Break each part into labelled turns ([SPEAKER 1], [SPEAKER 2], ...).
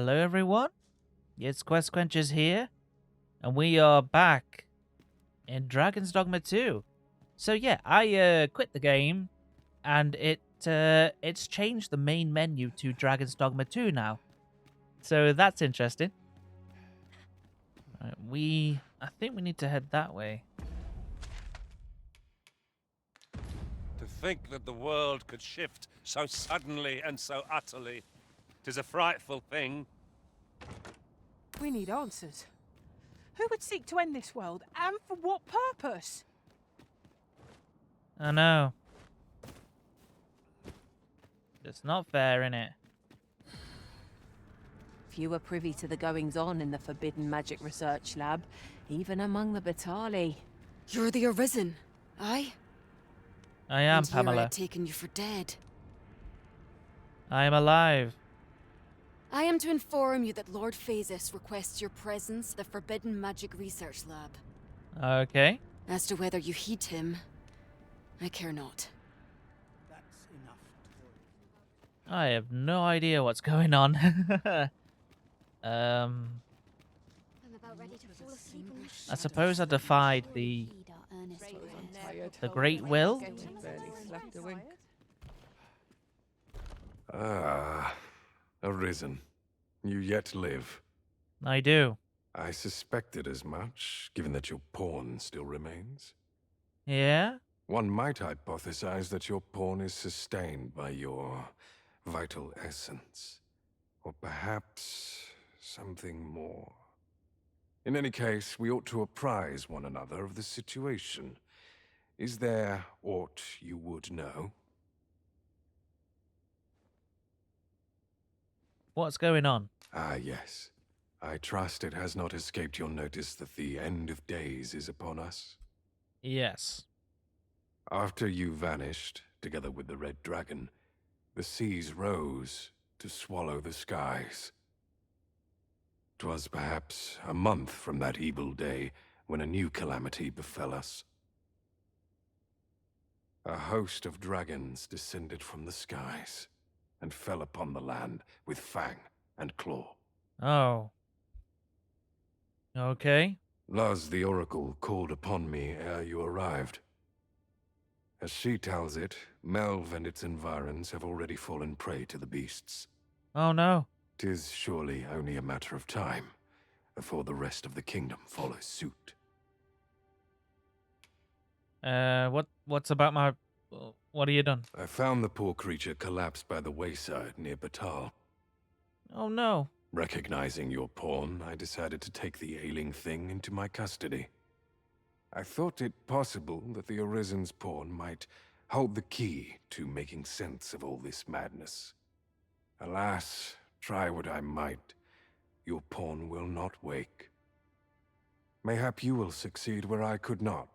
[SPEAKER 1] Hello everyone, it's Quest Quenchers here, and we are back in Dragon's Dogma 2. So yeah, I quit the game, and it's changed the main menu to Dragon's Dogma 2 now. So that's interesting. Right, I think we need to head that way.
[SPEAKER 2] To think that the world could shift so suddenly and so utterly. 'Tis a frightful thing.
[SPEAKER 3] We need answers. Who would seek to end this world, and for what purpose?
[SPEAKER 1] I know. It's not fair, innit?
[SPEAKER 4] Few are privy to the goings-on in the Forbidden Magic Research Lab, even among the Batali.
[SPEAKER 5] You're the Arisen, aye?
[SPEAKER 1] I am,
[SPEAKER 5] And here I
[SPEAKER 1] Pamela.
[SPEAKER 5] had taken you for dead.
[SPEAKER 1] I am alive.
[SPEAKER 5] I am to inform you that Lord Phasis requests your presence at the Forbidden Magic Research Lab.
[SPEAKER 1] Okay.
[SPEAKER 5] As to whether you heed him, I care not.
[SPEAKER 1] I have no idea what's going on.
[SPEAKER 6] I'm about ready to fall asleep on this
[SPEAKER 1] I suppose I defied the Great Will.
[SPEAKER 7] Ah, Arisen. You yet live.
[SPEAKER 1] I do.
[SPEAKER 7] I suspected as much, given that your pawn still remains.
[SPEAKER 1] Yeah?
[SPEAKER 7] One might hypothesize that your pawn is sustained by your vital essence. Or perhaps something more. In any case, we ought to apprise one another of the situation. Is there aught you would know?
[SPEAKER 1] What's going on?
[SPEAKER 7] Ah, yes. I trust it has not escaped your notice that the end of days is upon us.
[SPEAKER 1] Yes.
[SPEAKER 7] After you vanished, together with the Red Dragon, the seas rose to swallow the skies. 'Twas perhaps a month from that evil day when a new calamity befell us. A host of dragons descended from the skies and fell upon the land with fang and claw.
[SPEAKER 1] Oh. Okay.
[SPEAKER 7] Luz the Oracle called upon me ere you arrived. As she tells it, Melve and its environs have already fallen prey to the beasts.
[SPEAKER 1] Oh no.
[SPEAKER 7] 'Tis surely only a matter of time before the rest of the kingdom follows suit.
[SPEAKER 1] What's about my... What have you done?
[SPEAKER 7] I found the poor creature collapsed by the wayside near Batal.
[SPEAKER 1] Oh no.
[SPEAKER 7] Recognizing your pawn, I decided to take the ailing thing into my custody. I thought it possible that the Arisen's pawn might hold the key to making sense of all this madness. Alas, try what I might, your pawn will not wake. Mayhap you will succeed where I could not.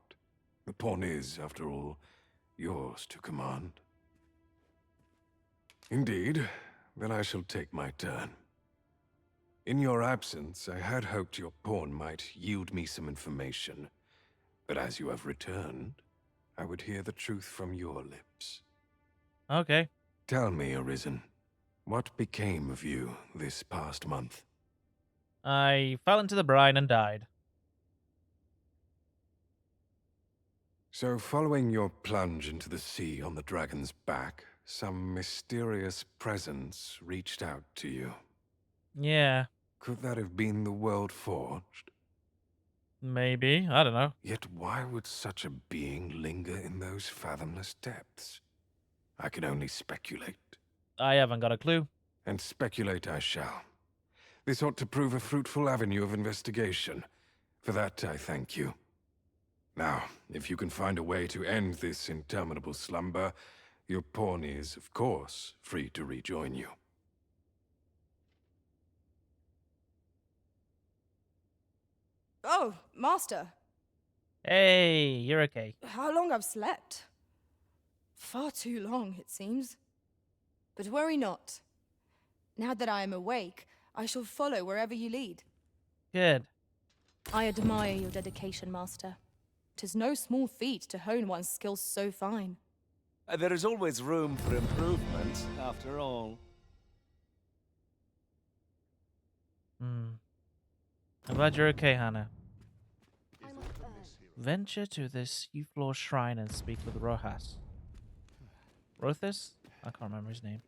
[SPEAKER 7] The pawn is, after all, yours to command. Indeed, then I shall take my turn. In your absence, I had hoped your pawn might yield me some information. But as you have returned, I would hear the truth from your lips.
[SPEAKER 1] Okay.
[SPEAKER 7] Tell me, Arisen, what became of you this past month?
[SPEAKER 1] I fell into the brine and died.
[SPEAKER 7] So following your plunge into the sea on the dragon's back, some mysterious presence reached out to you.
[SPEAKER 1] Yeah.
[SPEAKER 7] Could that have been the World Forged?
[SPEAKER 1] Maybe. I don't know.
[SPEAKER 7] Yet why would such a being linger in those fathomless depths? I can only speculate.
[SPEAKER 1] I haven't got a clue.
[SPEAKER 7] And speculate I shall. This ought to prove a fruitful avenue of investigation. For that, I thank you. Now, if you can find a way to end this interminable slumber, your pawn is, of course, free to rejoin you.
[SPEAKER 8] Oh, Master.
[SPEAKER 1] Hey, you're okay.
[SPEAKER 8] How long I've slept? Far too long, it seems. But worry not. Now that I am awake, I shall follow wherever you lead.
[SPEAKER 1] Good.
[SPEAKER 8] I admire your dedication, Master. 'Tis no small feat to hone one's skills so fine.
[SPEAKER 2] There is always room for improvement, after all.
[SPEAKER 1] I'm glad you're okay, Hannah.
[SPEAKER 6] I'm
[SPEAKER 1] Venture to the Seafloor shrine and speak with Rojas. Rothus? I can't remember his name.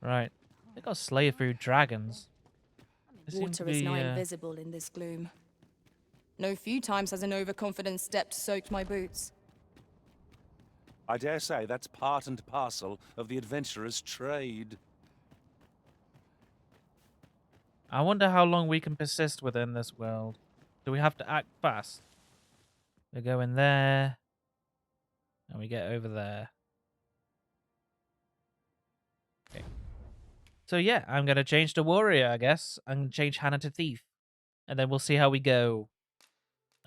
[SPEAKER 1] Right. They got slay a few dragons. They seem to
[SPEAKER 8] Water is
[SPEAKER 1] be,
[SPEAKER 8] nigh invisible in this gloom. No few times has an overconfident step soaked my boots.
[SPEAKER 2] I dare say that's part and parcel of the adventurer's trade.
[SPEAKER 1] I wonder how long we can persist within this world. Do we have to act fast? We go in there. And we get over there. Okay. So yeah, I'm going to change to warrior, I guess. I'm going to change Hannah to thief. And then we'll see how we go.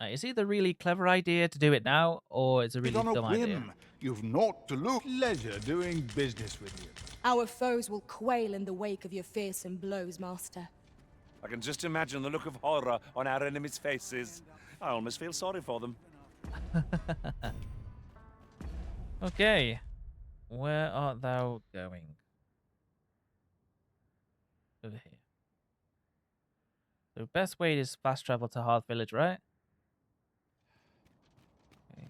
[SPEAKER 1] It's either a really clever idea to do it now, or it's a really
[SPEAKER 9] on a
[SPEAKER 1] dumb
[SPEAKER 9] whim.
[SPEAKER 1] idea.
[SPEAKER 9] You've naught to look. Pleasure doing business with you.
[SPEAKER 8] Our foes will quail in the wake of your fearsome blows, Master.
[SPEAKER 2] I can just imagine the look of horror on our enemies' faces. I almost feel sorry for them.
[SPEAKER 1] Okay. Where art thou going? Over here. The best way is fast travel to Hearth Village, right? Okay.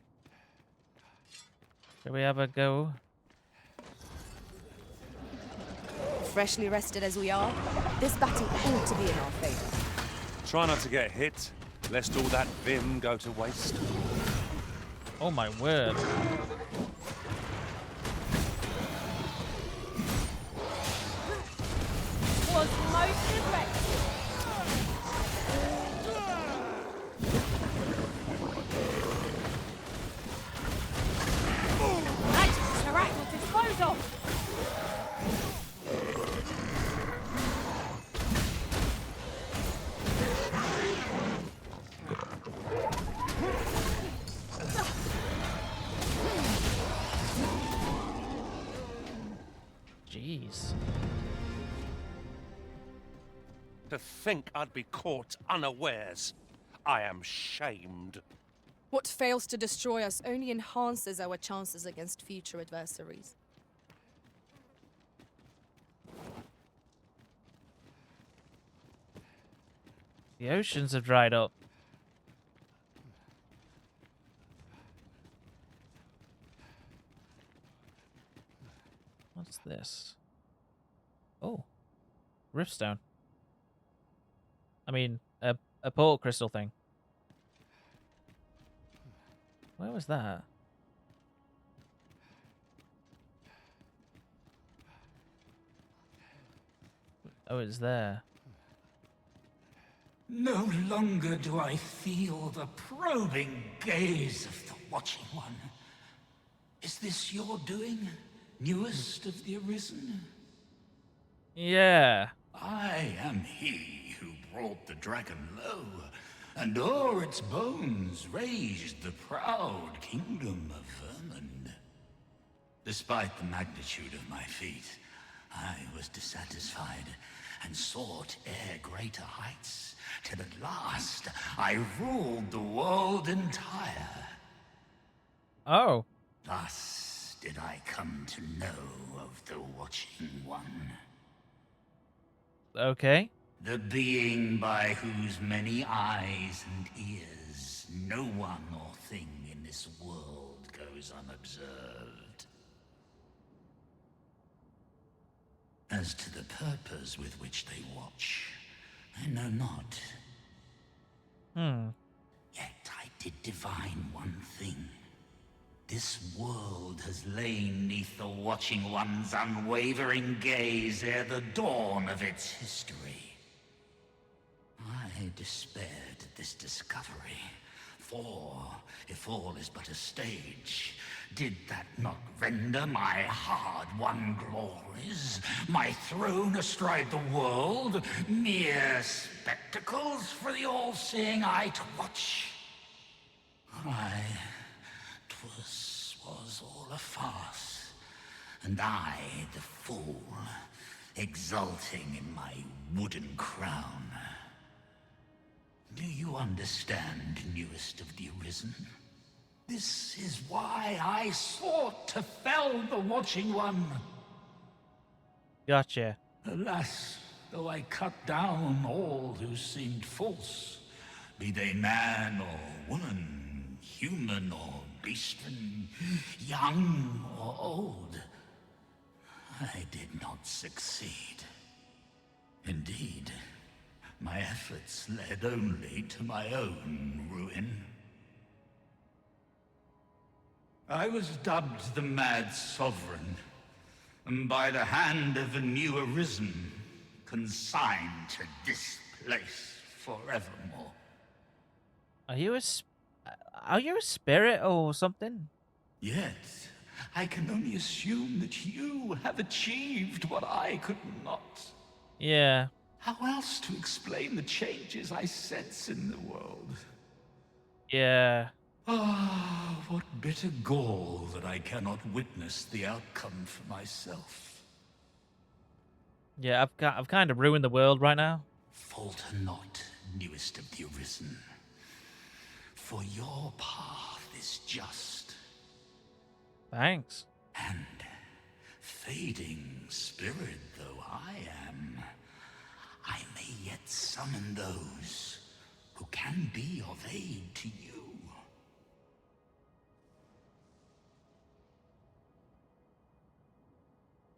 [SPEAKER 1] Shall we have a go?
[SPEAKER 8] Freshly rested as we are, this battle ought to be in our favor.
[SPEAKER 2] Try not to get hit, lest all that vim go to waste.
[SPEAKER 1] Oh my word.
[SPEAKER 3] Was most effective. Magic Serac will dispose of.
[SPEAKER 1] Jeez.
[SPEAKER 2] To think I'd be caught unawares. I am shamed.
[SPEAKER 8] What fails to destroy us only enhances our chances against future adversaries.
[SPEAKER 1] The oceans have dried up. What's this? Oh. Riftstone. I mean, a portal crystal thing. Where was that? Oh, it's there.
[SPEAKER 10] No longer do I feel the probing gaze of the Watching One. Is this your doing, newest of the Arisen?
[SPEAKER 1] Yeah.
[SPEAKER 10] I am he who brought the dragon low, and o'er its bones raised the proud kingdom of vermin. Despite the magnitude of my feat, I was dissatisfied and sought e'er greater heights, till at last I ruled the world entire.
[SPEAKER 1] Oh.
[SPEAKER 10] Thus did I come to know of the Watching One.
[SPEAKER 1] Okay.
[SPEAKER 10] The being by whose many eyes and ears no one or thing in this world goes unobserved. As to the purpose with which they watch, I know not. Yet I did divine one thing. This world has lain neath the Watching One's unwavering gaze ere the dawn of its history. I despaired at this discovery, for if all is but a stage, did that not render my hard-won glories, my throne astride the world, mere spectacles for the all-seeing eye to watch? Aye, 'twas all a farce, and I the fool, exulting in my wooden crown. Do you understand, newest of the Arisen? This is why I sought to fell the Watching One.
[SPEAKER 1] Gotcha.
[SPEAKER 10] Alas, though I cut down all who seemed false, be they man or woman, human or beastman, young or old. I did not succeed. Indeed, my efforts led only to my own ruin. I was dubbed the Mad Sovereign, and by the hand of a new arisen, consigned to this place forevermore.
[SPEAKER 1] Are you a spirit or something?
[SPEAKER 10] Yet, I can only assume that you have achieved what I could not.
[SPEAKER 1] Yeah.
[SPEAKER 10] How else to explain the changes I sense in the world?
[SPEAKER 1] Yeah.
[SPEAKER 10] Ah, what bitter gall that I cannot witness the outcome for myself.
[SPEAKER 1] Yeah, I've kind of ruined the world right now.
[SPEAKER 10] Falter not, newest of the arisen, for your path is just.
[SPEAKER 1] Thanks.
[SPEAKER 10] And fading spirit though I am, I may yet summon those who can be of aid to you.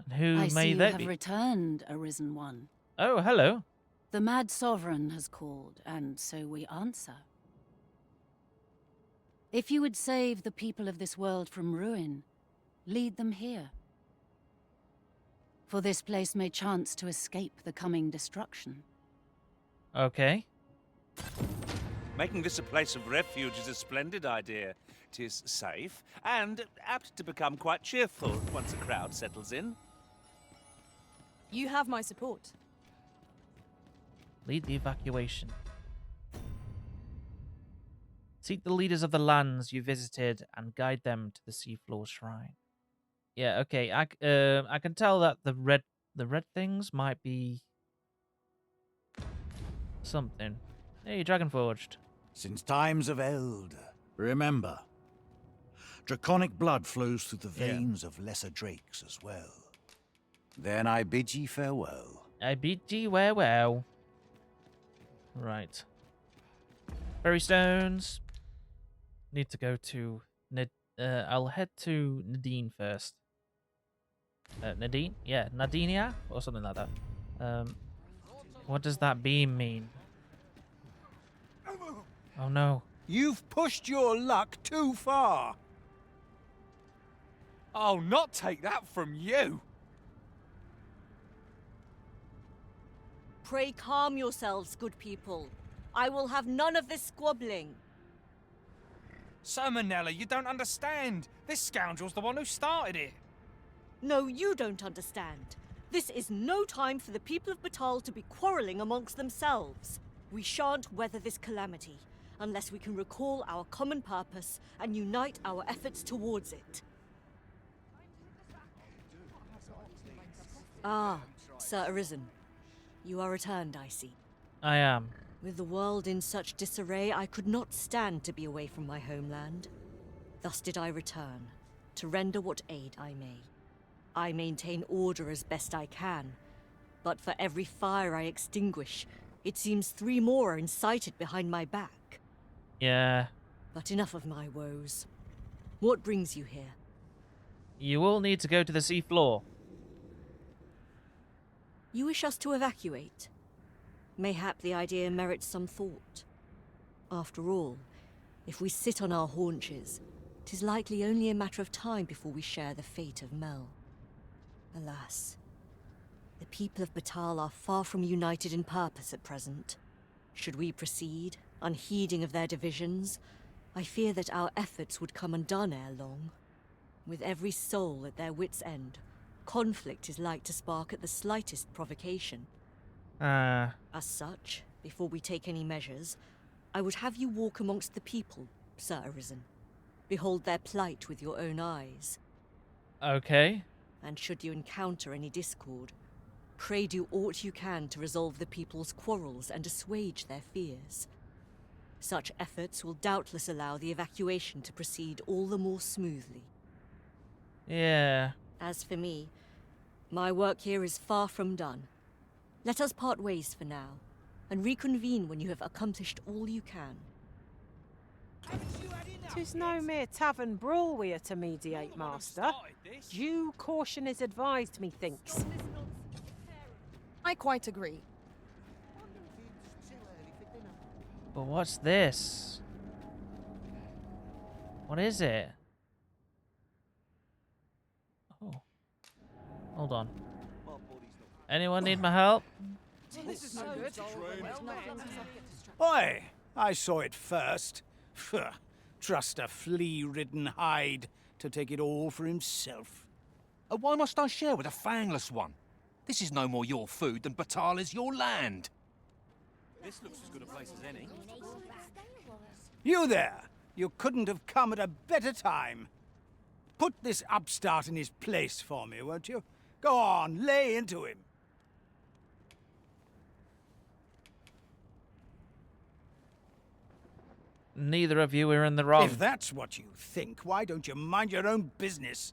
[SPEAKER 1] And who
[SPEAKER 11] I see
[SPEAKER 1] may
[SPEAKER 11] you
[SPEAKER 1] that
[SPEAKER 11] have
[SPEAKER 1] be?
[SPEAKER 11] returned, Arisen One.
[SPEAKER 1] Oh, hello.
[SPEAKER 11] The Mad Sovereign has called, and so we answer. If you would save the people of this world from ruin, lead them here. For this place may chance to escape the coming destruction.
[SPEAKER 1] Okay.
[SPEAKER 2] Making this a place of refuge is a splendid idea. It is safe and apt to become quite cheerful once a crowd settles in.
[SPEAKER 8] You have my support.
[SPEAKER 1] Lead the evacuation. Seek the leaders of the lands you visited and guide them to the Seafloor shrine. Yeah, okay. I can tell that the red things might be something. Hey, Dragonforged.
[SPEAKER 9] Since times of eld, remember, draconic blood flows through the veins of lesser drakes as well. Then I bid ye farewell.
[SPEAKER 1] I bid ye farewell. Right. Fairy stones. Need to go to I'll head to Nadine first. Nadine? Yeah, Nadinia? Or something like that. What does that beam mean? Oh no.
[SPEAKER 9] You've pushed your luck too far.
[SPEAKER 12] I'll not take that from you.
[SPEAKER 13] Pray calm yourselves, good people. I will have none of this squabbling.
[SPEAKER 12] Sir Manella, you don't understand. This scoundrel's the one who started it.
[SPEAKER 13] No, you don't understand. This is no time for the people of Batal to be quarrelling amongst themselves. We shan't weather this calamity unless we can recall our common purpose and unite our efforts towards it. Ah, Sir Arisen. You are returned, I see.
[SPEAKER 1] I am.
[SPEAKER 13] With the world in such disarray, I could not stand to be away from my homeland. Thus did I return, to render what aid I may. I maintain order as best I can, but for every fire I extinguish, it seems 3 more are incited behind my back.
[SPEAKER 1] Yeah.
[SPEAKER 13] But enough of my woes. What brings you here?
[SPEAKER 1] You all need to go to the Seafloor.
[SPEAKER 13] You wish us to evacuate? Mayhap the idea merits some thought. After all, if we sit on our haunches, 'tis likely only a matter of time before we share the fate of Mel. Alas, the people of Batal are far from united in purpose at present. Should we proceed, unheeding of their divisions, I fear that our efforts would come undone ere long. With every soul at their wits' end, conflict is like to spark at the slightest provocation. As such, before we take any measures, I would have you walk amongst the people, Sir Arisen. Behold their plight with your own eyes.
[SPEAKER 1] Okay.
[SPEAKER 13] And should you encounter any discord, pray do aught you can to resolve the people's quarrels and assuage their fears. Such efforts will doubtless allow the evacuation to proceed all the more smoothly.
[SPEAKER 1] Yeah.
[SPEAKER 13] As for me, my work here is far from done. Let us part ways for now, and reconvene when you have accomplished all you can.
[SPEAKER 3] 'Tis no mere tavern brawl we are to mediate, master. Due caution is advised, methinks.
[SPEAKER 8] I quite agree.
[SPEAKER 1] But what's this? What is it? Oh. Hold on. Anyone need my help?
[SPEAKER 3] This is no good.
[SPEAKER 14] Oi! I saw it first. Phew. Trust a flea-ridden hide to take it all for himself.
[SPEAKER 12] Why must I share with a fangless one? This is no more your food than Batal is your land.
[SPEAKER 2] This looks as good a place as any.
[SPEAKER 14] You there! You couldn't have come at a better time. Put this upstart in his place for me, won't you? Go on, lay into him.
[SPEAKER 1] Neither of you are in the wrong.
[SPEAKER 14] If that's what you think, why don't you mind your own business?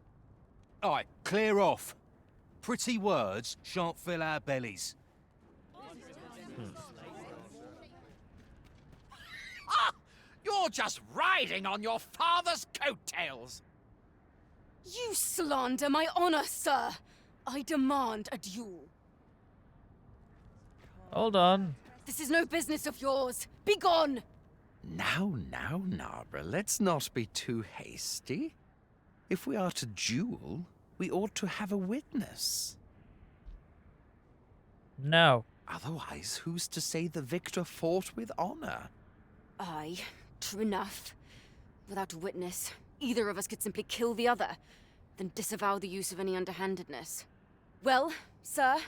[SPEAKER 12] Aye, clear off. Pretty words shan't fill our bellies.
[SPEAKER 15] You're just riding on your father's coattails.
[SPEAKER 5] You slander my honor, sir. I demand a duel.
[SPEAKER 1] Hold on.
[SPEAKER 5] This is no business of yours. Be gone!
[SPEAKER 15] Now, Narborough, let's not be too hasty. If we are to duel, we ought to have a witness.
[SPEAKER 1] No.
[SPEAKER 15] Otherwise, who's to say the victor fought with honor?
[SPEAKER 5] Aye, true enough. Without a witness, either of us could simply kill the other, then disavow the use of any underhandedness. Well, sir,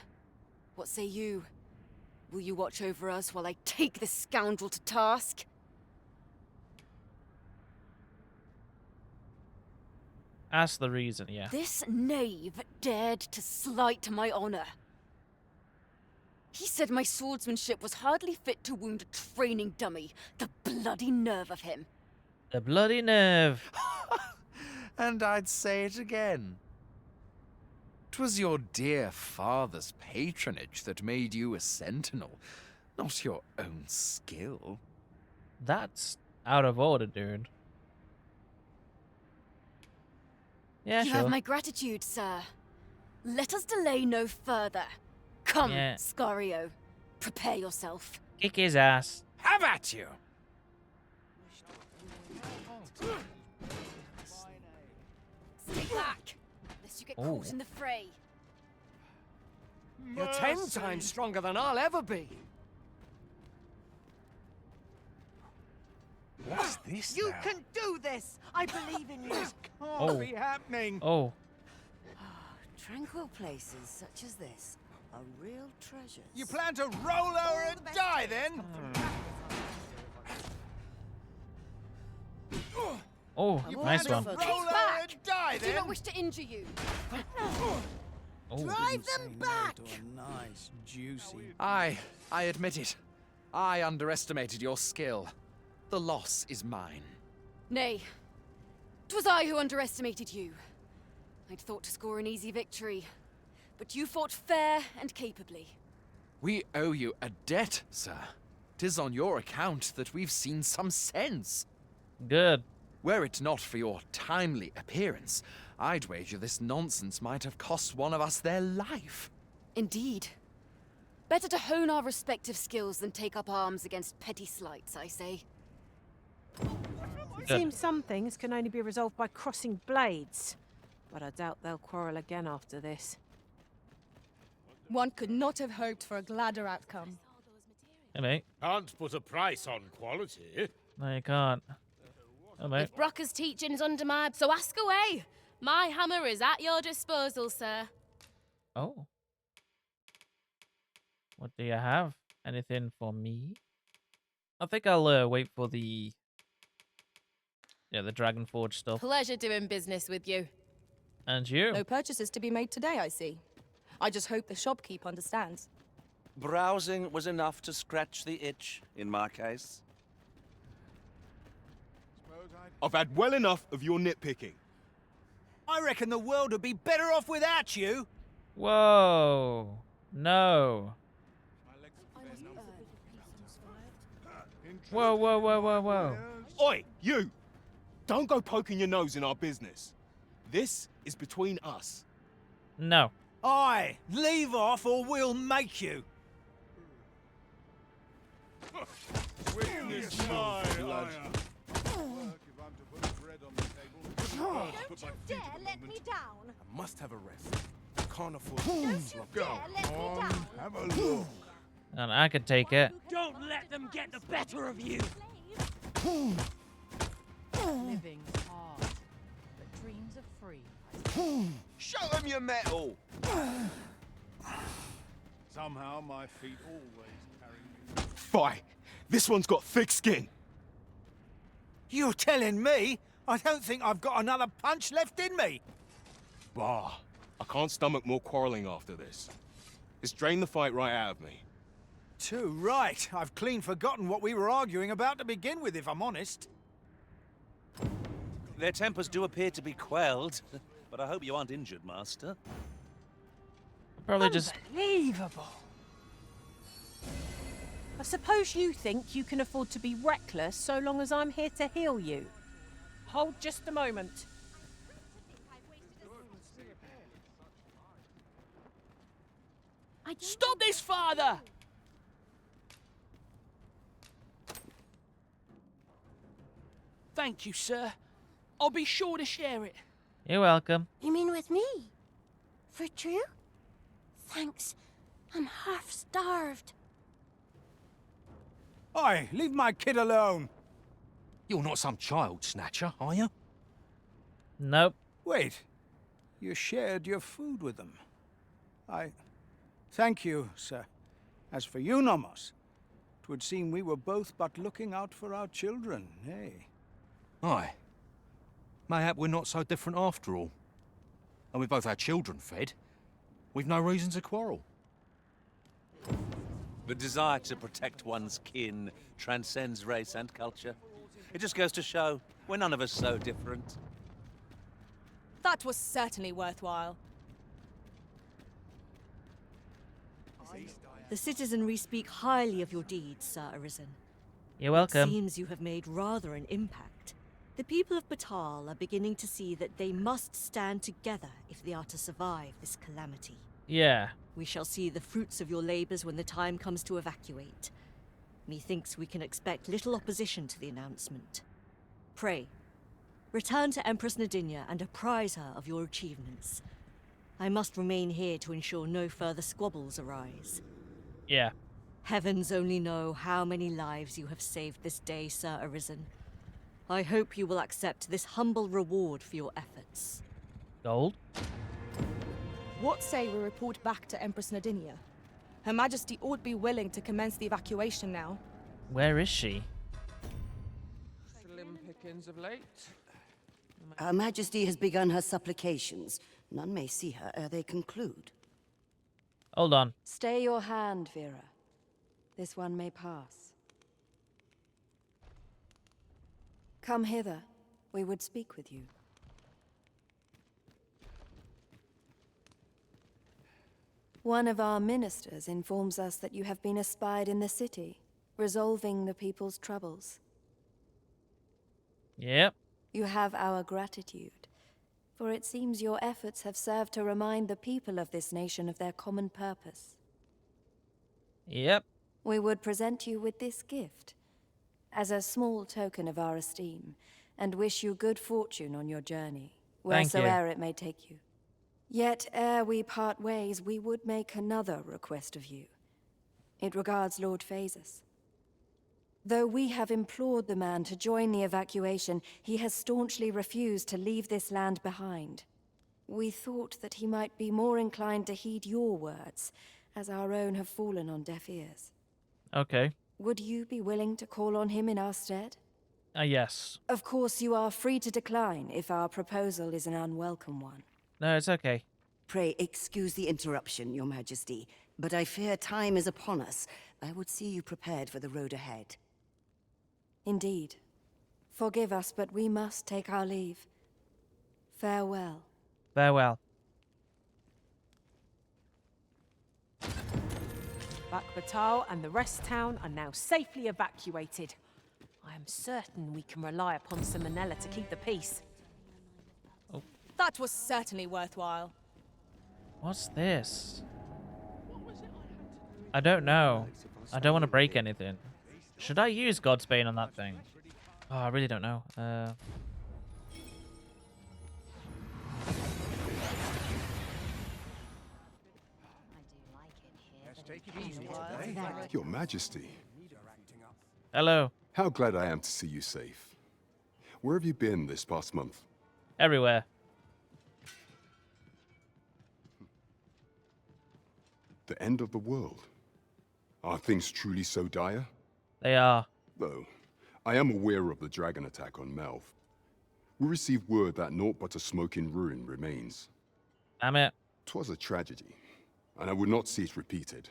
[SPEAKER 5] what say you? Will you watch over us while I take this scoundrel to task?
[SPEAKER 1] Ask the reason, yeah.
[SPEAKER 5] This knave dared to slight my honor. He said my swordsmanship was hardly fit to wound a training dummy. The bloody nerve of him.
[SPEAKER 1] The bloody nerve.
[SPEAKER 15] And I'd say it again. 'Twas your dear father's patronage that made you a sentinel, not your own skill.
[SPEAKER 1] That's out of order, dude. Yeah,
[SPEAKER 5] You
[SPEAKER 1] sure.
[SPEAKER 5] have my gratitude, sir. Let us delay no further. Come,
[SPEAKER 1] Yeah.
[SPEAKER 5] Scario. Prepare yourself.
[SPEAKER 1] Kick his ass.
[SPEAKER 14] Have at you!
[SPEAKER 5] Stay back, lest you get
[SPEAKER 1] Oh.
[SPEAKER 5] caught in the fray.
[SPEAKER 15] You're 10 times stronger than I'll ever be.
[SPEAKER 14] What's this
[SPEAKER 16] You
[SPEAKER 14] now?
[SPEAKER 16] can do this! I believe in you!
[SPEAKER 14] Can't
[SPEAKER 1] Oh.
[SPEAKER 14] be happening.
[SPEAKER 1] Oh.
[SPEAKER 4] Tranquil places such as this are real treasures.
[SPEAKER 14] You plan to roll over and die, then?
[SPEAKER 1] Oh,
[SPEAKER 14] You
[SPEAKER 1] nice
[SPEAKER 14] plan
[SPEAKER 1] one.
[SPEAKER 14] to roll over and die,
[SPEAKER 5] I do
[SPEAKER 14] then?
[SPEAKER 5] not wish to injure you.
[SPEAKER 1] Oh.
[SPEAKER 16] Drive them back!
[SPEAKER 14] Nice, juicy.
[SPEAKER 15] I admit it. I underestimated your skill. The loss is mine.
[SPEAKER 5] Nay, 'twas I who underestimated you. I'd thought to score an easy victory, but you fought fair and capably.
[SPEAKER 15] We owe you a debt, sir. 'Tis on your account that we've seen some sense.
[SPEAKER 1] Good.
[SPEAKER 15] Were it not for your timely appearance, I'd wager this nonsense might have cost one of us their life.
[SPEAKER 5] Indeed. Better to hone our respective skills than take up arms against petty slights, I say.
[SPEAKER 3] It seems some things can only be resolved by crossing blades, but I doubt they'll quarrel again after this.
[SPEAKER 8] One could not have hoped for a gladder outcome.
[SPEAKER 1] Hey, mate.
[SPEAKER 17] Can't put a price on quality.
[SPEAKER 1] No, you can't. Oh, mate.
[SPEAKER 18] If Brocker's teaching's under my... So ask away. My hammer is at your disposal, sir.
[SPEAKER 1] Oh. What do you have? Anything for me? I think I'll wait for the... Yeah, the Dragon Forge stuff.
[SPEAKER 18] Pleasure doing business with you.
[SPEAKER 1] And you.
[SPEAKER 8] No purchases to be made today, I see. I just hope the shopkeep understands.
[SPEAKER 2] Browsing was enough to scratch the itch, in my case.
[SPEAKER 17] I've had well enough of your nitpicking.
[SPEAKER 14] I reckon the world would be better off without you.
[SPEAKER 1] Whoa. No. Whoa, whoa, whoa, whoa, whoa.
[SPEAKER 17] Oi, you! Don't go poking your nose in our business. This is between us.
[SPEAKER 1] No.
[SPEAKER 14] Aye, leave off or we'll make you.
[SPEAKER 17] Witness my blood.
[SPEAKER 16] Don't you dare let me down!
[SPEAKER 19] I must have a rest. I can't afford to
[SPEAKER 16] Don't you
[SPEAKER 19] go.
[SPEAKER 16] dare let me down!
[SPEAKER 19] Have a look.
[SPEAKER 1] And I could take it.
[SPEAKER 16] Don't let them get the better of you!
[SPEAKER 3] Living's hard, but dreams are free.
[SPEAKER 17] Show them your metal!
[SPEAKER 19] Somehow my feet always carry me.
[SPEAKER 17] Fight! This one's got thick skin.
[SPEAKER 14] You're telling me? I don't think I've got another punch left in me.
[SPEAKER 17] Bah, I can't stomach more quarreling after this. It's drained the fight right out of me.
[SPEAKER 14] Too right. I've clean forgotten what we were arguing about to begin with, if I'm honest.
[SPEAKER 2] Their tempers do appear to be quelled, but I hope you aren't injured, Master.
[SPEAKER 1] Probably just...
[SPEAKER 3] Unbelievable. I suppose you think you can afford to be reckless so long as I'm here to heal you. Hold just a moment.
[SPEAKER 16] Stop this, father! Thank you, sir. I'll be sure to share it.
[SPEAKER 1] You're welcome.
[SPEAKER 6] You mean with me? For true? Thanks. I'm half starved.
[SPEAKER 14] Aye, leave my kid alone.
[SPEAKER 9] You're not some child snatcher, are you?
[SPEAKER 1] Nope.
[SPEAKER 14] Wait. You shared your food with them. Thank you, sir. As for you, Nomos, 'twould seem we were both but looking out for our children, eh?
[SPEAKER 9] Aye. Mayhap we're not so different after all. And we both our children fed. We've no reason to quarrel.
[SPEAKER 2] The desire to protect one's kin transcends race and culture. It just goes to show we're none of us so different.
[SPEAKER 18] That was certainly worthwhile.
[SPEAKER 13] The citizenry speak highly of your deeds, Sir Arisen.
[SPEAKER 1] You're welcome.
[SPEAKER 13] It seems you have made rather an impact. The people of Batal are beginning to see that they must stand together if they are to survive this calamity.
[SPEAKER 1] Yeah.
[SPEAKER 13] We shall see the fruits of your labors when the time comes to evacuate. Methinks we can expect little opposition to the announcement. Pray, return to Empress Nadinia and apprise her of your achievements. I must remain here to ensure no further squabbles arise.
[SPEAKER 1] Yeah.
[SPEAKER 13] Heavens only know how many lives you have saved this day, Sir Arisen. I hope you will accept this humble reward for your efforts.
[SPEAKER 1] Gold?
[SPEAKER 18] What say we report back to Empress Nadinia? Her Majesty ought be willing to commence the evacuation now.
[SPEAKER 1] Where is she?
[SPEAKER 20] Slim pickings of late.
[SPEAKER 21] Her Majesty has begun her supplications. None may see her ere they conclude.
[SPEAKER 1] Hold on.
[SPEAKER 22] Stay your hand, Vera. This one may pass. Come hither. We would speak with you. One of our ministers informs us that you have been espied in the city, resolving the people's troubles.
[SPEAKER 1] Yep.
[SPEAKER 22] You have our gratitude, for it seems your efforts have served to remind the people of this nation of their common purpose.
[SPEAKER 1] Yep.
[SPEAKER 22] We would present you with this gift, as a small token of our esteem, and wish you good fortune on your journey, wheresoever it may take you. Yet, ere we part ways, we would make another request of you. It regards Lord Phaesus. Though we have implored the man to join the evacuation, he has staunchly refused to leave this land behind. We thought that he might be more inclined to heed your words, as our own have fallen on deaf ears.
[SPEAKER 1] Okay.
[SPEAKER 22] Would you be willing to call on him in our stead?
[SPEAKER 1] Yes.
[SPEAKER 22] Of course, you are free to decline if our proposal is an unwelcome one.
[SPEAKER 1] No, it's okay.
[SPEAKER 21] Pray excuse the interruption, Your Majesty, but I fear time is upon us. I would see you prepared for the road ahead.
[SPEAKER 22] Indeed. Forgive us, but we must take our leave. Farewell.
[SPEAKER 1] Farewell.
[SPEAKER 3] Batal and the rest town are now safely evacuated. I am certain we can rely upon Sir Manella to keep the peace.
[SPEAKER 18] That was certainly worthwhile.
[SPEAKER 1] What's this? I don't know. I don't want to break anything. Should I use Godsbane on that thing? Oh, I really don't know.
[SPEAKER 7] Your Majesty.
[SPEAKER 1] Hello.
[SPEAKER 7] How glad I am to see you safe. Where have you been this past month?
[SPEAKER 1] Everywhere.
[SPEAKER 7] The end of the world. Are things truly so dire?
[SPEAKER 1] They are.
[SPEAKER 7] Though, I am aware of the dragon attack on Melv. We received word that naught but a smoking ruin remains.
[SPEAKER 1] Damn it.
[SPEAKER 7] 'Twas a tragedy, and I would not see it repeated.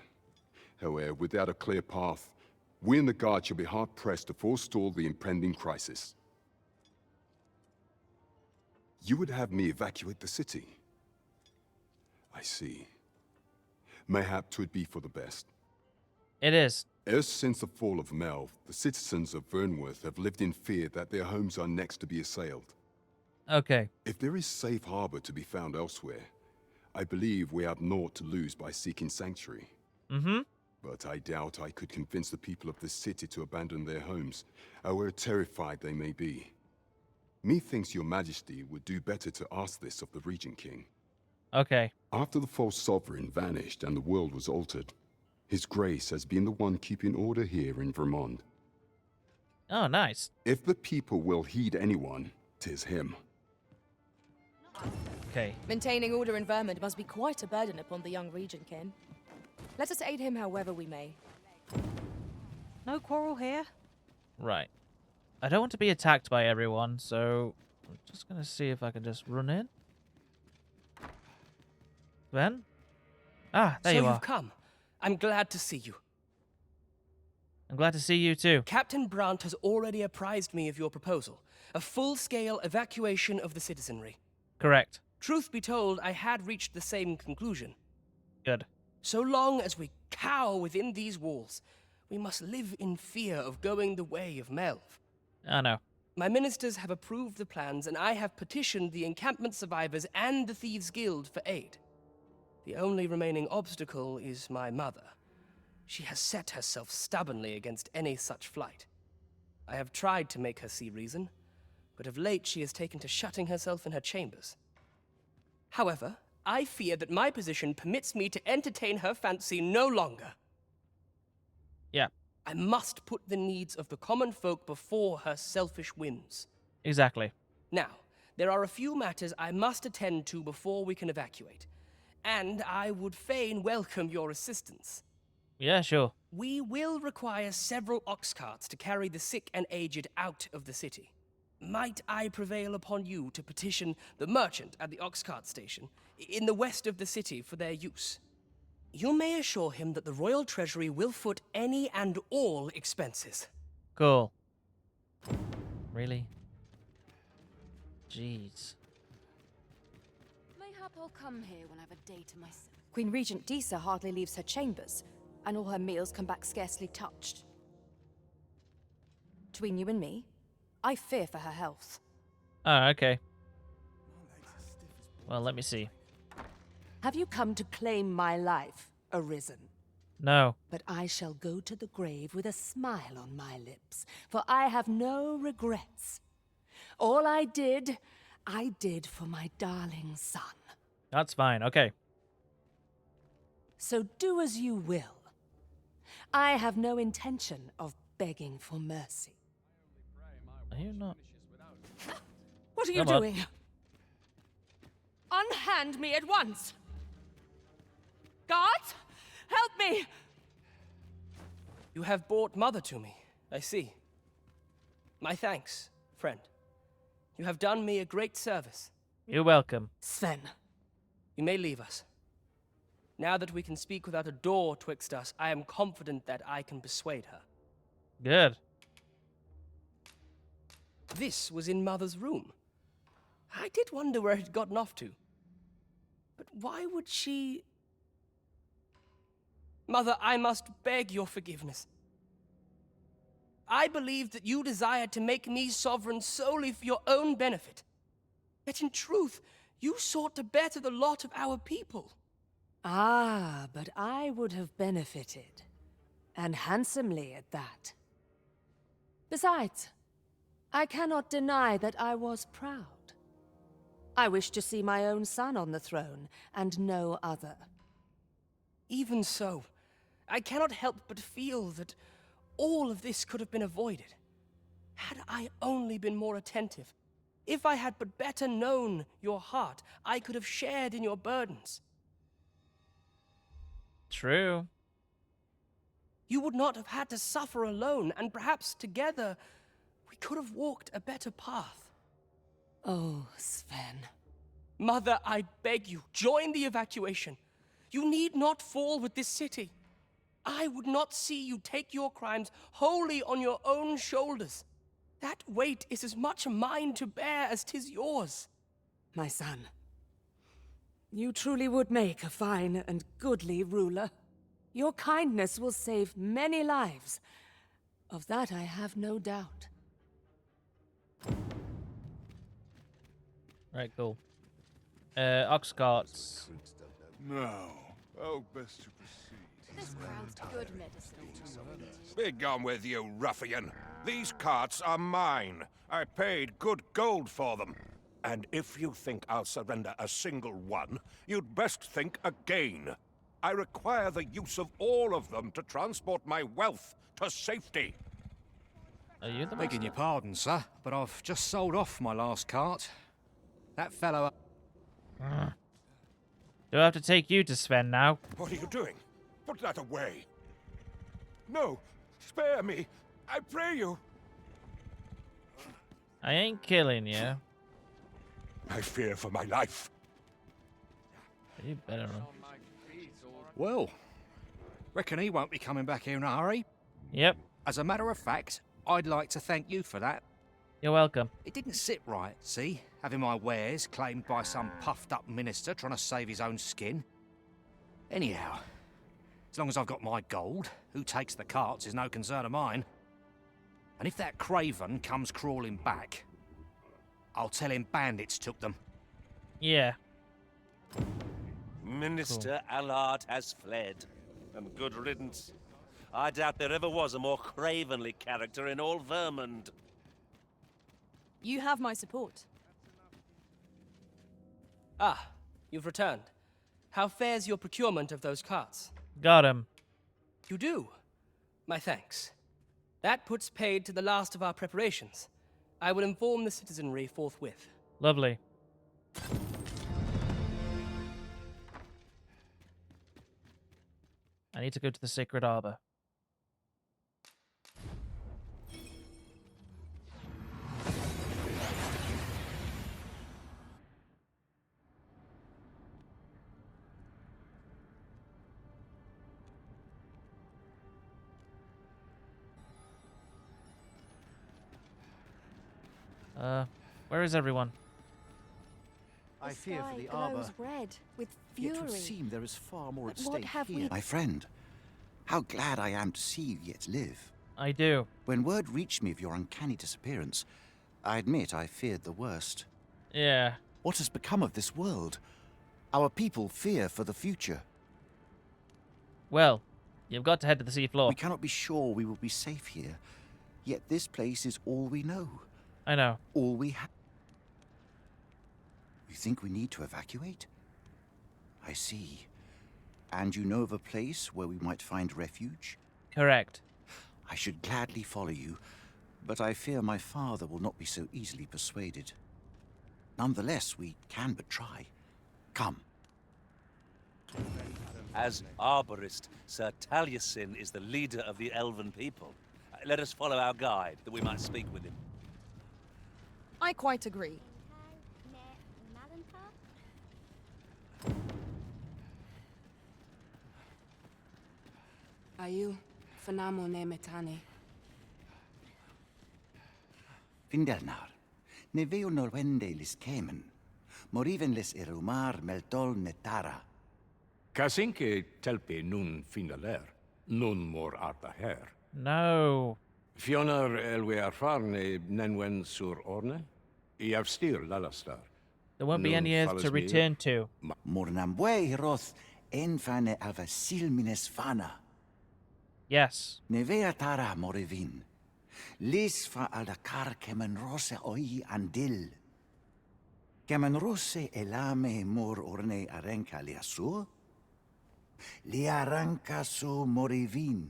[SPEAKER 7] However, without a clear path, we in the Guard shall be hard-pressed to forestall the impending crisis. You would have me evacuate the city? I see. Mayhap 'twould be for the best.
[SPEAKER 1] It is.
[SPEAKER 7] Ever since the fall of Melv, the citizens of Vernworth have lived in fear that their homes are next to be assailed.
[SPEAKER 1] Okay.
[SPEAKER 7] If there is safe harbor to be found elsewhere, I believe we have naught to lose by seeking sanctuary.
[SPEAKER 1] Mm-hmm.
[SPEAKER 7] But I doubt I could convince the people of this city to abandon their homes, however terrified they may be. Methinks your Majesty would do better to ask this of the Regent King.
[SPEAKER 1] Okay.
[SPEAKER 7] After the false sovereign vanished and the world was altered, His Grace has been the one keeping order here in Vermont.
[SPEAKER 1] Oh, nice.
[SPEAKER 7] If the people will heed anyone, 'tis him.
[SPEAKER 1] Okay.
[SPEAKER 18] Maintaining order in Vermont must be quite a burden upon the young Regent Kin. Let us aid him however we may.
[SPEAKER 3] No quarrel here?
[SPEAKER 1] Right. I don't want to be attacked by everyone, so I'm just going to see if I can just run in. Ben? Ah, there you
[SPEAKER 20] So
[SPEAKER 1] are.
[SPEAKER 20] you've come. I'm glad to see you.
[SPEAKER 1] I'm glad to see you too.
[SPEAKER 20] Captain Brandt has already apprised me of your proposal. A full-scale evacuation of the citizenry.
[SPEAKER 1] Correct.
[SPEAKER 20] Truth be told, I had reached the same conclusion.
[SPEAKER 1] Good.
[SPEAKER 20] So long as we cower within these walls, we must live in fear of going the way of Melv.
[SPEAKER 1] I know.
[SPEAKER 20] My ministers have approved the plans, and I have petitioned the encampment survivors and the Thieves' Guild for aid. The only remaining obstacle is my mother. She has set herself stubbornly against any such flight. I have tried to make her see reason, but of late she has taken to shutting herself in her chambers. However, I fear that my position permits me to entertain her fancy no longer.
[SPEAKER 1] Yeah.
[SPEAKER 20] I must put the needs of the common folk before her selfish whims.
[SPEAKER 1] Exactly.
[SPEAKER 20] Now, there are a few matters I must attend to before we can evacuate, and I would fain welcome your assistance.
[SPEAKER 1] Yeah, sure.
[SPEAKER 20] We will require several ox carts to carry the sick and aged out of the city. Might I prevail upon you to petition the merchant at the ox cart station in the west of the city for their use? You may assure him that the royal treasury will foot any and all expenses.
[SPEAKER 1] Cool. Really? Jeez.
[SPEAKER 5] Mayhap I'll come here when I have a day to myself.
[SPEAKER 22] Queen Regent Disa hardly leaves her chambers, and all her meals come back scarcely touched. Between you and me, I fear for her health.
[SPEAKER 1] Oh, okay. Well, let me see.
[SPEAKER 22] Have you come to claim my life, Arisen?
[SPEAKER 1] No.
[SPEAKER 22] But I shall go to the grave with a smile on my lips, for I have no regrets. All I did for my darling son.
[SPEAKER 1] That's fine. Okay.
[SPEAKER 22] So do as you will. I have no intention of begging for mercy.
[SPEAKER 1] Are you not?
[SPEAKER 22] What are you doing? Unhand me at once! Guards, help me!
[SPEAKER 20] You have brought Mother to me, I see. My thanks, friend. You have done me a great service.
[SPEAKER 1] You're welcome.
[SPEAKER 22] Sven.
[SPEAKER 20] You may leave us. Now that we can speak without a door twixt us, I am confident that I can persuade her.
[SPEAKER 1] Good.
[SPEAKER 20] This was in Mother's room. I did wonder where it had gotten off to. But why would she... Mother, I must beg your forgiveness. I believed that you desired to make me sovereign solely for your own benefit. Yet in truth, you sought to better the lot of our people.
[SPEAKER 4] Ah, but I would have benefited. And handsomely at that. Besides, I cannot deny that I was proud. I wished to see my own son on the throne, and no other.
[SPEAKER 20] Even so, I cannot help but feel that all of this could have been avoided. Had I only been more attentive, if I had but better known your heart, I could have shared in your burdens.
[SPEAKER 1] True.
[SPEAKER 20] You would not have had to suffer alone, and perhaps together we could have walked a better path.
[SPEAKER 4] Oh, Sven.
[SPEAKER 20] Mother, I beg you, join the evacuation. You need not fall with this city. I would not see you take your crimes wholly on your own shoulders. That weight is as much mine to bear as 'tis yours.
[SPEAKER 4] My son, you truly would make a fine and goodly ruler. Your kindness will save many lives. Of that I have no doubt.
[SPEAKER 1] Right, cool. Ox carts.
[SPEAKER 19] Now, how best to proceed?
[SPEAKER 5] This crowd's good medicine.
[SPEAKER 10] Be gone with you, ruffian. These carts are mine. I paid good gold for them. And if you think I'll surrender a single one, you'd best think again. I require the use of all of them to transport my wealth to safety.
[SPEAKER 1] Are you the
[SPEAKER 9] Begging your pardon, sir, but I've just sold off my last cart. That fellow...
[SPEAKER 1] Do I have to take you to Sven now?
[SPEAKER 10] What are you doing? Put that away. No, spare me. I pray you.
[SPEAKER 1] I ain't killing you.
[SPEAKER 10] I fear for my life.
[SPEAKER 1] You better run.
[SPEAKER 9] Well, reckon he won't be coming back here in a hurry.
[SPEAKER 1] Yep.
[SPEAKER 9] As a matter of fact, I'd like to thank you for that.
[SPEAKER 1] You're welcome.
[SPEAKER 9] It didn't sit right, see? Having my wares claimed by some puffed-up minister trying to save his own skin. Anyhow, as long as I've got my gold, who takes the carts is no concern of mine. And if that craven comes crawling back, I'll tell him bandits took them.
[SPEAKER 1] Yeah.
[SPEAKER 2] Minister Allard has fled. And good riddance. I doubt there ever was a more cravenly character in all Vermund.
[SPEAKER 18] You have my support.
[SPEAKER 20] Ah, you've returned. How fares your procurement of those carts?
[SPEAKER 1] Got him.
[SPEAKER 20] You do? My thanks. That puts paid to the last of our preparations. I will inform the citizenry forthwith.
[SPEAKER 1] Lovely. I need to go to the Sacred Arbor. Where is everyone?
[SPEAKER 9] I fear for the
[SPEAKER 22] sky
[SPEAKER 9] arbor.
[SPEAKER 22] glows red with
[SPEAKER 9] Yet
[SPEAKER 22] fury.
[SPEAKER 9] would seem there is far more at
[SPEAKER 22] But what
[SPEAKER 9] stake
[SPEAKER 22] have
[SPEAKER 9] here.
[SPEAKER 22] we-
[SPEAKER 11] My friend, how glad I am to see you yet live.
[SPEAKER 1] I do.
[SPEAKER 11] When word reached me of your uncanny disappearance, I admit I feared the worst.
[SPEAKER 1] Yeah.
[SPEAKER 11] What has become of this world? Our people fear for the future.
[SPEAKER 1] Well, you've got to head to the seafloor.
[SPEAKER 11] We cannot be sure we will be safe here, yet this place is all we know.
[SPEAKER 1] I know.
[SPEAKER 11] All we have. You think we need to evacuate? I see. And you know of a place where we might find refuge?
[SPEAKER 1] Correct.
[SPEAKER 11] I should gladly follow you, but I fear my father will not be so easily persuaded. Nonetheless, we can but try. Come.
[SPEAKER 2] As arborist, Sir Taliesin is the leader of the elven people. Let us follow our guide, that we might speak with him.
[SPEAKER 18] I quite agree.
[SPEAKER 4] Ayu, fanamo ne metani.
[SPEAKER 11] Findelnar, ne veo norwende lis kemen, moriven les irumar meltol netara.
[SPEAKER 10] Kasinke telpe nun finaler, nun mor arta her.
[SPEAKER 1] No.
[SPEAKER 10] Fionar elwe arfarne nenwen sur orne? I avstir lalastar.
[SPEAKER 1] There won't be any Earth to return to.
[SPEAKER 11] Mornambwe roth enfane avasilmines vana.
[SPEAKER 1] Yes.
[SPEAKER 11] Nevea tara morevin. Lis fa aldakar kemen rose oi andil. Kemen rose elame mor orne arenka liasu? Li arranca su morevin.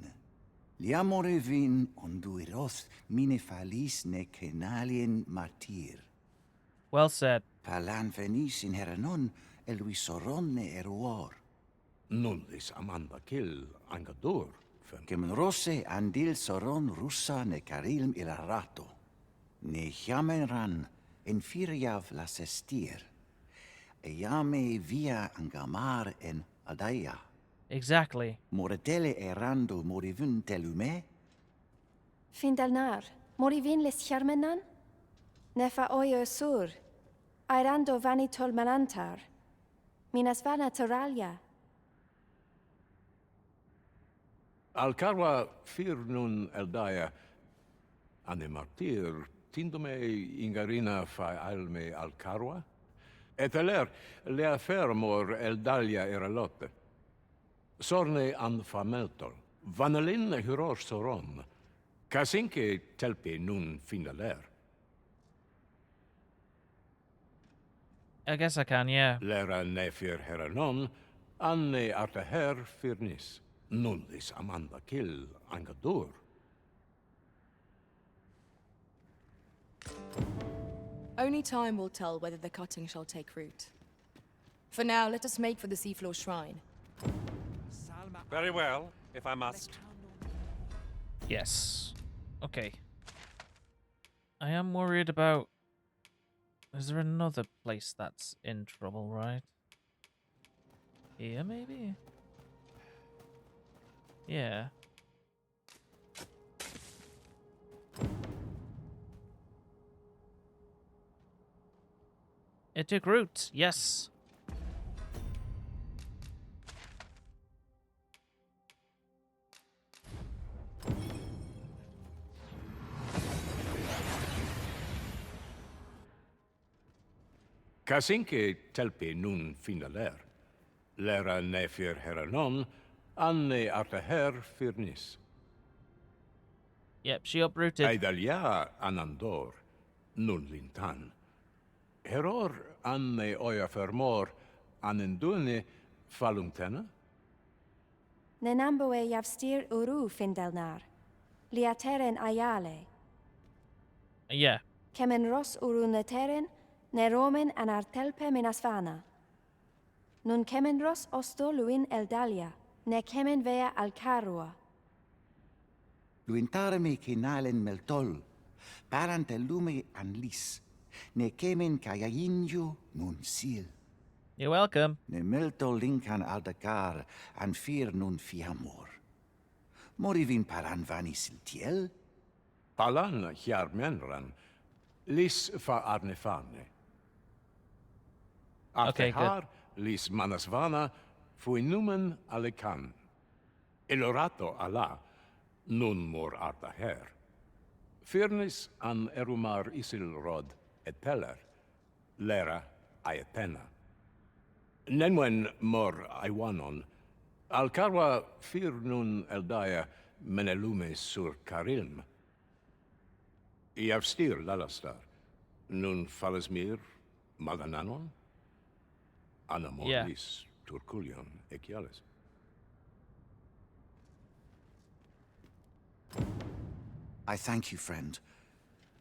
[SPEAKER 11] Lia morevin onduiroth mine falis ne kenalien martir.
[SPEAKER 1] Well said.
[SPEAKER 11] Palan venis in heranon elvisoronne eruor.
[SPEAKER 10] Nullis amanda kill angadur.
[SPEAKER 11] Kemen rose andil soron russa ne karilm ilarato. Ne chiamenran en firiav la sestir. Eame via angamar en adaya.
[SPEAKER 1] Exactly.
[SPEAKER 11] Moretele erando morivun telume?
[SPEAKER 22] Findalnar, morivin les charmenan? Nefa oyo sur. Airando vanitol manantar. Minas vana teralia.
[SPEAKER 10] Alcarwa fir nun eldaya. Ane martir tindome ingarina fa alme alcarwa? Et aler lea fermor eldalia eralotte. Sorne an fameltol. Vanalin huror soron. Kasinke telpe nun finaler.
[SPEAKER 1] I guess I can, yeah.
[SPEAKER 10] Lera nefir heranon, anne arta her firnis. Nullis amanda kill angadur.
[SPEAKER 18] Only time will tell whether the cutting shall take root. For now, let us make for the Seafloor shrine.
[SPEAKER 2] Very well, if I must.
[SPEAKER 1] Yes. Okay. I am worried about... Is there another place that's in trouble, right? Here, maybe? Yeah. It took root, yes.
[SPEAKER 10] Kasinke telpe nun finaler. Lera nefir heranon, anne arta her firnis.
[SPEAKER 1] Yep, she uprooted.
[SPEAKER 10] Aidalia anandor, nun lintan. Heror anne oia fermor, anendune falumtena?
[SPEAKER 22] Nenamboe yavstir uru Findelnar. Liateren ayale.
[SPEAKER 1] Yeah.
[SPEAKER 22] Kemen ros uru neteren, ne romen anartelpe minasvana. Nun kemen ros osto luin eldalia, ne kemen vea alcarua.
[SPEAKER 11] Luintarme kinalen meltol, parantelume anlis, ne kemen kayayinju nun sil.
[SPEAKER 1] You're welcome.
[SPEAKER 11] Ne meltol linkan aldakar, an fir nun fiamor. Morivin paran vanis iltiel?
[SPEAKER 10] Palan hiarmenran, lis fa arnefane.
[SPEAKER 1] Okay,
[SPEAKER 10] Artehar, lis manasvana, fui numen alekan. Elorato ala, nun mor arta her. Firnis an erumar isilrod eteller, lera aetena. Nenwen mor aiwanon, alcarwa fir nun eldaya menelume sur carilm. Iavstir lalastar, nun falasmir magananon? Anamorlis turculion equiales.
[SPEAKER 11] I thank you, friend.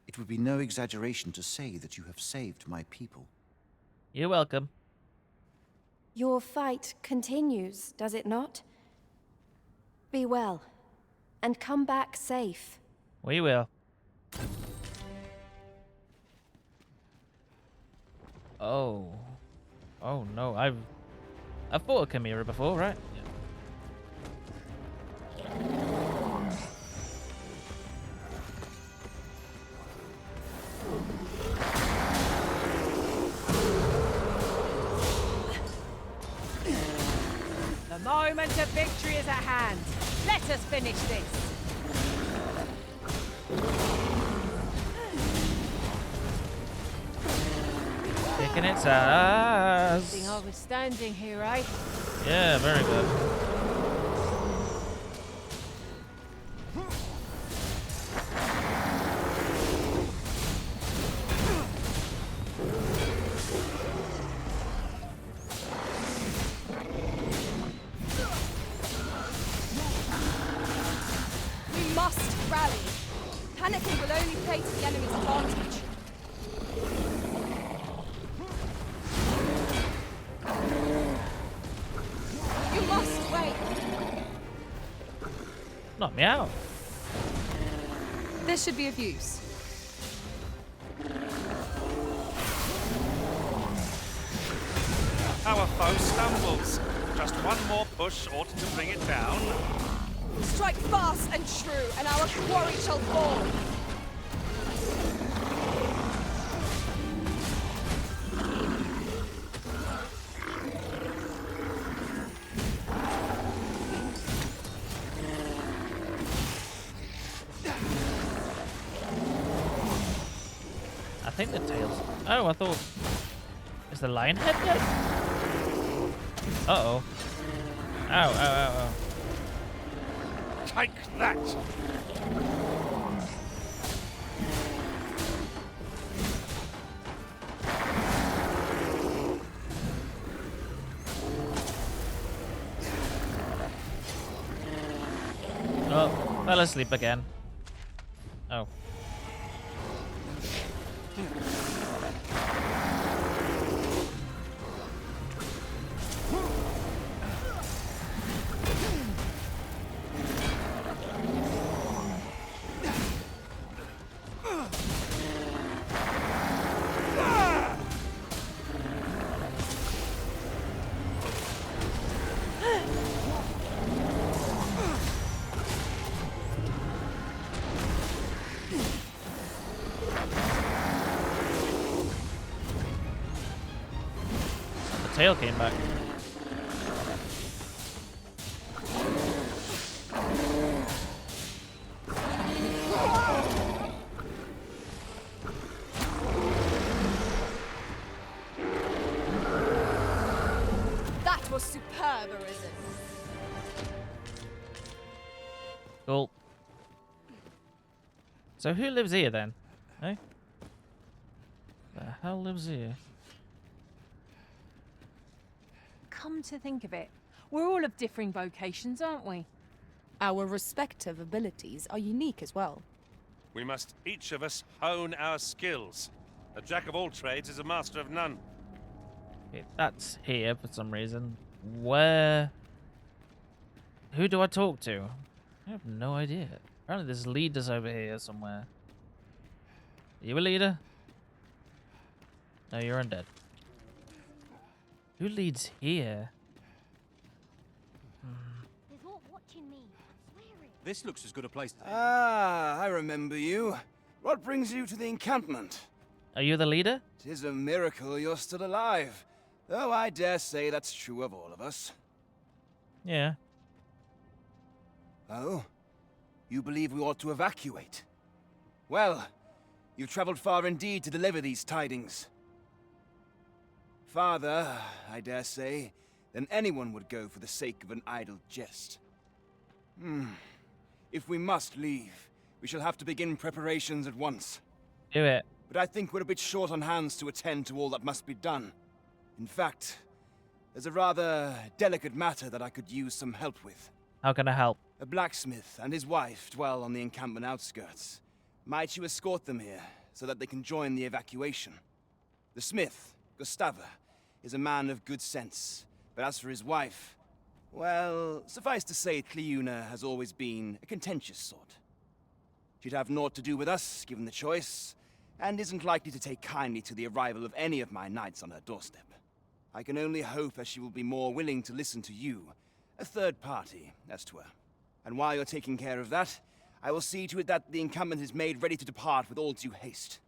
[SPEAKER 11] It would be no exaggeration to say that you have saved my people.
[SPEAKER 1] You're welcome.
[SPEAKER 22] Your fight continues, does it not? Be well, and come back safe.
[SPEAKER 1] We will. Oh. Oh no, I've fought a Chimera before, right?
[SPEAKER 3] Moment of victory is at hand. Let us finish this.
[SPEAKER 1] Kicking its ass.
[SPEAKER 3] Think I was standing here, eh?
[SPEAKER 1] Yeah, very good.
[SPEAKER 18] We must rally. Panicking will only play to the enemy's advantage. You must wait.
[SPEAKER 1] Knock me out.
[SPEAKER 18] This should be of use.
[SPEAKER 2] Our foe stumbles. Just one more push ought to bring it down.
[SPEAKER 18] Strike fast and true, and our quarry shall fall.
[SPEAKER 1] I think the tails. Oh, I thought. Is the lion head dead? Uh oh. Ow, ow, ow, ow.
[SPEAKER 2] Take that!
[SPEAKER 1] Oh, fell asleep again. Oh. Tail came back.
[SPEAKER 18] That was superb, Arisen.
[SPEAKER 1] Cool. So who lives here then? Eh? The hell lives here?
[SPEAKER 3] Come to think of it, we're all of differing vocations, aren't we?
[SPEAKER 18] Our respective abilities are unique as well.
[SPEAKER 2] We must each of us hone our skills. A jack of all trades is a master of none.
[SPEAKER 1] Okay, that's here for some reason. Where? Who do I talk to? I have no idea. Apparently there's leaders over here somewhere. Are you a leader? No, you're undead. Who leads here?
[SPEAKER 6] There's aught watching me. I swear it.
[SPEAKER 14] This looks as good a place to...
[SPEAKER 12] Ah, I remember you. What brings you to the encampment?
[SPEAKER 1] Are you the leader?
[SPEAKER 12] 'Tis a miracle you're still alive. Though I dare say that's true of all of us.
[SPEAKER 1] Yeah.
[SPEAKER 12] Oh? You believe we ought to evacuate? Well, you've traveled far indeed to deliver these tidings. Farther, I dare say, than anyone would go for the sake of an idle jest. If we must leave, we shall have to begin preparations at once.
[SPEAKER 1] Do it.
[SPEAKER 12] But I think we're a bit short on hands to attend to all that must be done. In fact, there's a rather delicate matter that I could use some help with.
[SPEAKER 1] How can I help?
[SPEAKER 12] A blacksmith and his wife dwell on the encampment outskirts. Might you escort them here, so that they can join the evacuation? The smith, Gustava, is a man of good sense, but as for his wife, well, suffice to say Cleuna has always been a contentious sort. She'd have naught to do with us, given the choice, and isn't likely to take kindly to the arrival of any of my knights on her doorstep. I can only hope that she will be more willing to listen to you, a third party, as 'twere. And while you're taking care of that, I will see to it that the encampment is made ready to depart with all due haste.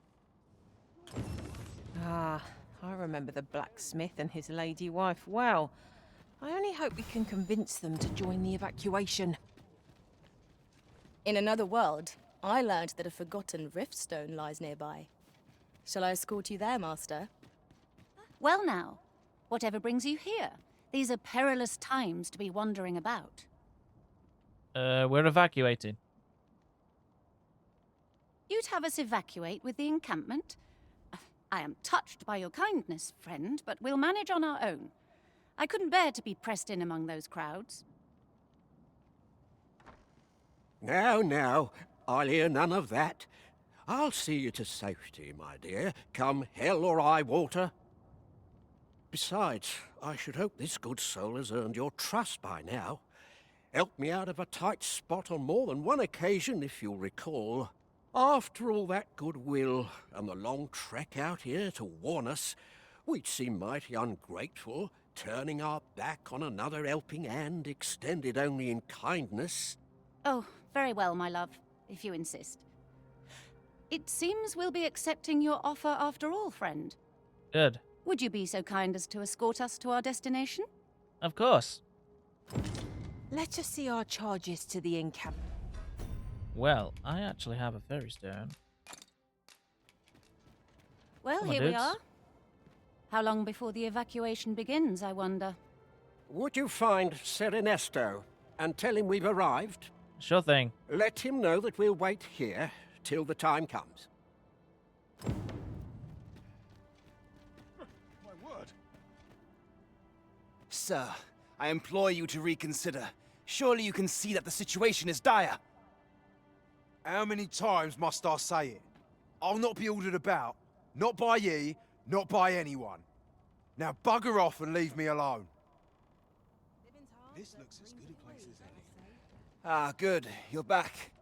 [SPEAKER 3] Ah, I remember the blacksmith and his lady wife well. I only hope we can convince them to join the evacuation.
[SPEAKER 18] In another world, I learned that a forgotten riftstone lies nearby. Shall I escort you there, Master?
[SPEAKER 8] Well now, whatever brings you here? These are perilous times to be wandering about.
[SPEAKER 1] We're evacuating.
[SPEAKER 8] You'd have us evacuate with the encampment? I am touched by your kindness, friend, but we'll manage on our own. I couldn't bear to be pressed in among those crowds.
[SPEAKER 15] Now, I'll hear none of that. I'll see you to safety, my dear, come hell or high water. Besides, I should hope this good soul has earned your trust by now. Helped me out of a tight spot on more than one occasion, if you'll recall. After all that goodwill and the long trek out here to warn us, we'd seem mighty ungrateful, turning our back on another helping hand extended only in kindness.
[SPEAKER 8] Oh, very well, my love, if you insist. It seems we'll be accepting your offer after all, friend.
[SPEAKER 1] Good.
[SPEAKER 8] Would you be so kind as to escort us to our destination?
[SPEAKER 1] Of course.
[SPEAKER 3] Let us see our charges to the encampment.
[SPEAKER 1] Well, I actually have a fairy stone.
[SPEAKER 8] Well,
[SPEAKER 1] Come on,
[SPEAKER 8] here we
[SPEAKER 1] dudes.
[SPEAKER 8] are. How long before the evacuation begins, I wonder?
[SPEAKER 15] Would you find Ser Ernesto and tell him we've arrived?
[SPEAKER 1] Sure thing.
[SPEAKER 15] Let him know that we'll wait here till the time comes.
[SPEAKER 12] My word. Sir, I implore you to reconsider. Surely you can see that the situation is dire.
[SPEAKER 23] How many times must I say it? I'll not be ordered about. Not by ye, not by anyone. Now bugger off and leave me alone.
[SPEAKER 12] This looks as good a place as any. Ah, good. You're back.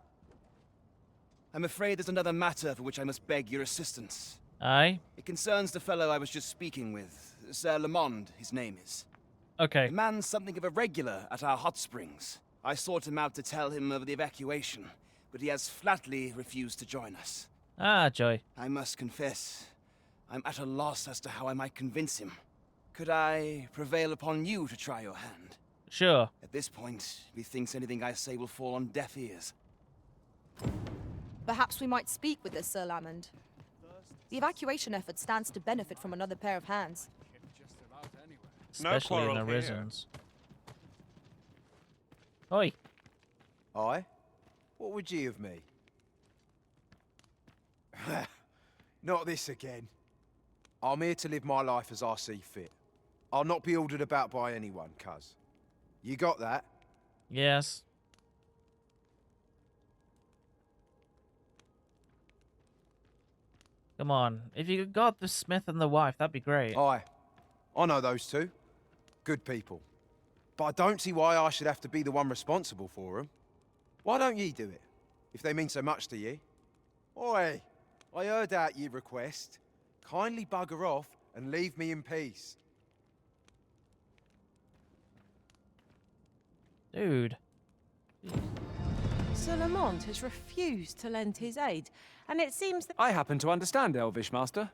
[SPEAKER 12] I'm afraid there's another matter for which I must beg your assistance.
[SPEAKER 1] Aye?
[SPEAKER 12] It concerns the fellow I was just speaking with. Sir Lamond, his name is.
[SPEAKER 1] Okay.
[SPEAKER 12] The man's something of a regular at our hot springs. I sought him out to tell him of the evacuation, but he has flatly refused to join us.
[SPEAKER 1] Ah, joy.
[SPEAKER 12] I must confess, I'm at a loss as to how I might convince him. Could I prevail upon you to try your hand?
[SPEAKER 1] Sure.
[SPEAKER 12] At this point, methinks anything I say will fall on deaf ears.
[SPEAKER 18] Perhaps we might speak with this Sir Lamond. The evacuation effort stands to benefit from another pair of hands.
[SPEAKER 1] Especially in Arisens. Oi.
[SPEAKER 23] Aye? What would ye of me? Not this again. I'm here to live my life as I see fit. I'll not be ordered about by anyone, cuz. You got that?
[SPEAKER 1] Yes. Come on. If you got the smith and the wife, that'd be great.
[SPEAKER 23] Aye. I know those two. Good people. But I don't see why I should have to be the one responsible for them. Why don't ye do it, if they mean so much to ye? Oi, I heard out your request. Kindly bugger off and leave me in peace.
[SPEAKER 1] Dude.
[SPEAKER 3] Sir Lamont has refused to lend his aid, and it seems that...
[SPEAKER 24] I happen to understand Elvish, Master.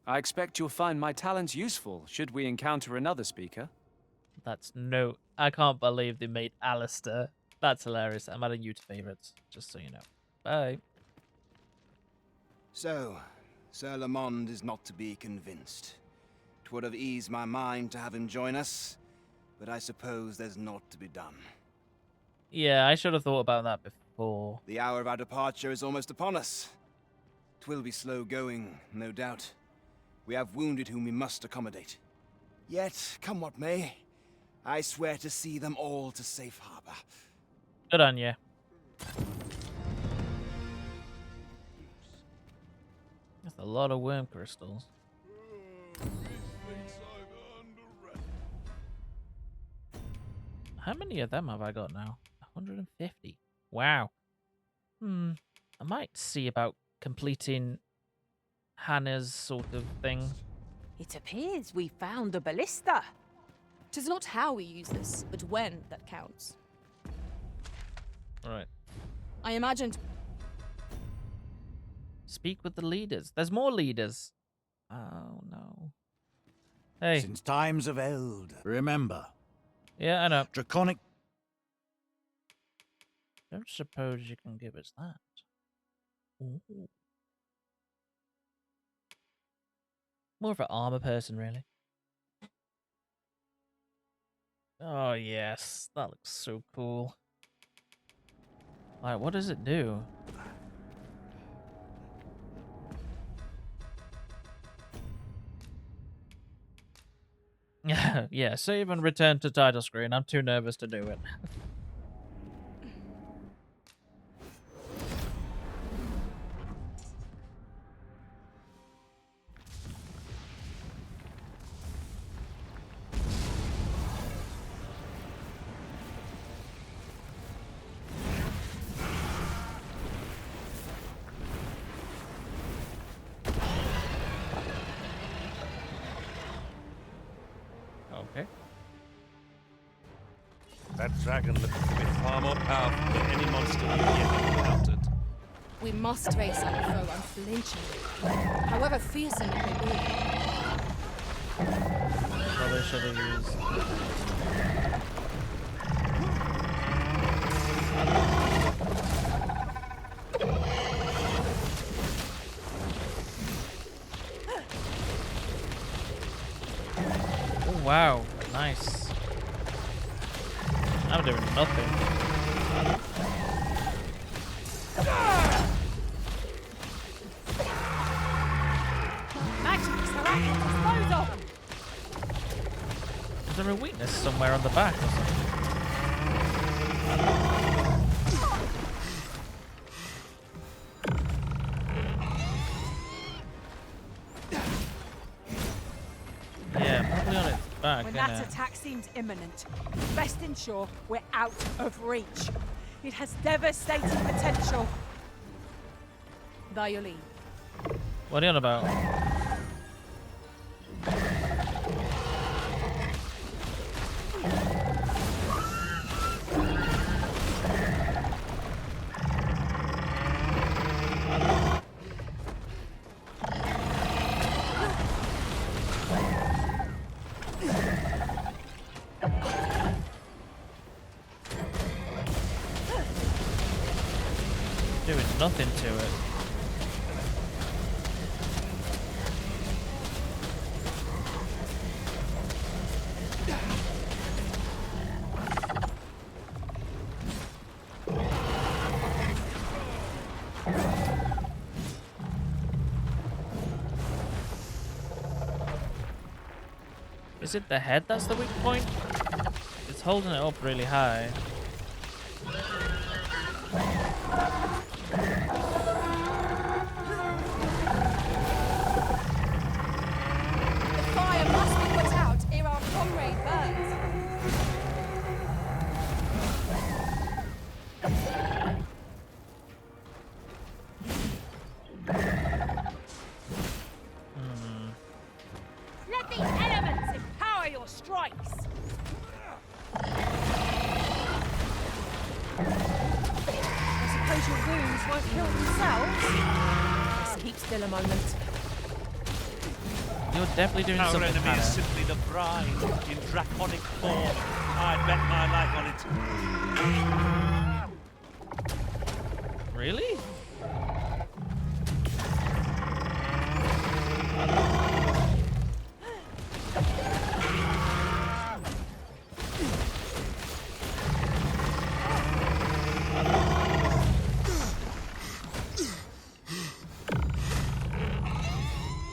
[SPEAKER 24] I expect you'll find my talents useful should we encounter another speaker.
[SPEAKER 1] That's no... I can't believe they made Alistair. That's hilarious. I'm adding you to favorites, just so you know. Bye.
[SPEAKER 12] So, Sir Lamond is not to be convinced. 'Twould have eased my mind to have him join us, but I suppose there's naught to be done.
[SPEAKER 1] Yeah, I should have thought about that before.
[SPEAKER 12] The hour of our departure is almost upon us. 'Twill be slow going, no doubt. We have wounded whom we must accommodate. Yet, come what may, I swear to see them all to safe harbor.
[SPEAKER 1] Good on you. That's a lot of worm crystals. How many of them have I got now? 150. Wow. I might see about completing Hannah's sort of thing.
[SPEAKER 3] It appears we found the ballista.
[SPEAKER 18] 'Tis not how we use this, but when that counts.
[SPEAKER 1] Alright.
[SPEAKER 18] I imagined...
[SPEAKER 1] Speak with the leaders. There's more leaders. Oh, no. Hey.
[SPEAKER 25] Since times of eld, remember,
[SPEAKER 1] Yeah, I know.
[SPEAKER 13] Draconic.
[SPEAKER 1] Don't suppose you can give us that. Ooh. More of an armor person, really. Oh, yes. That looks so cool. Alright, what does it do? Yeah, save and return to title screen. I'm too nervous to do it. Okay.
[SPEAKER 2] That dragon looks to be far more powerful than any monster we've yet encountered.
[SPEAKER 18] We must face our foe unflinchingly, however fearsome it may be.
[SPEAKER 1] Probably should have used. Oh, wow. Nice. I'm doing nothing. Is there a weakness somewhere on the back or something? Yeah, probably on its back.
[SPEAKER 3] When that attack seems imminent, best ensure we're out of reach. It has devastating potential.
[SPEAKER 18] By your leave.
[SPEAKER 1] What are you on about? Doing nothing to it. Is it the head that's the weak point? It's holding it up really high.
[SPEAKER 18] The fire must be put out ere our comrade burns.
[SPEAKER 3] Let the elements empower your strikes. I suppose your wounds won't heal themselves. Just keep still a moment.
[SPEAKER 1] You're definitely doing
[SPEAKER 2] Our
[SPEAKER 1] something,
[SPEAKER 2] enemy
[SPEAKER 1] Hannah.
[SPEAKER 2] is simply the brine in draconic form. I'd bet my life on it.
[SPEAKER 1] Really?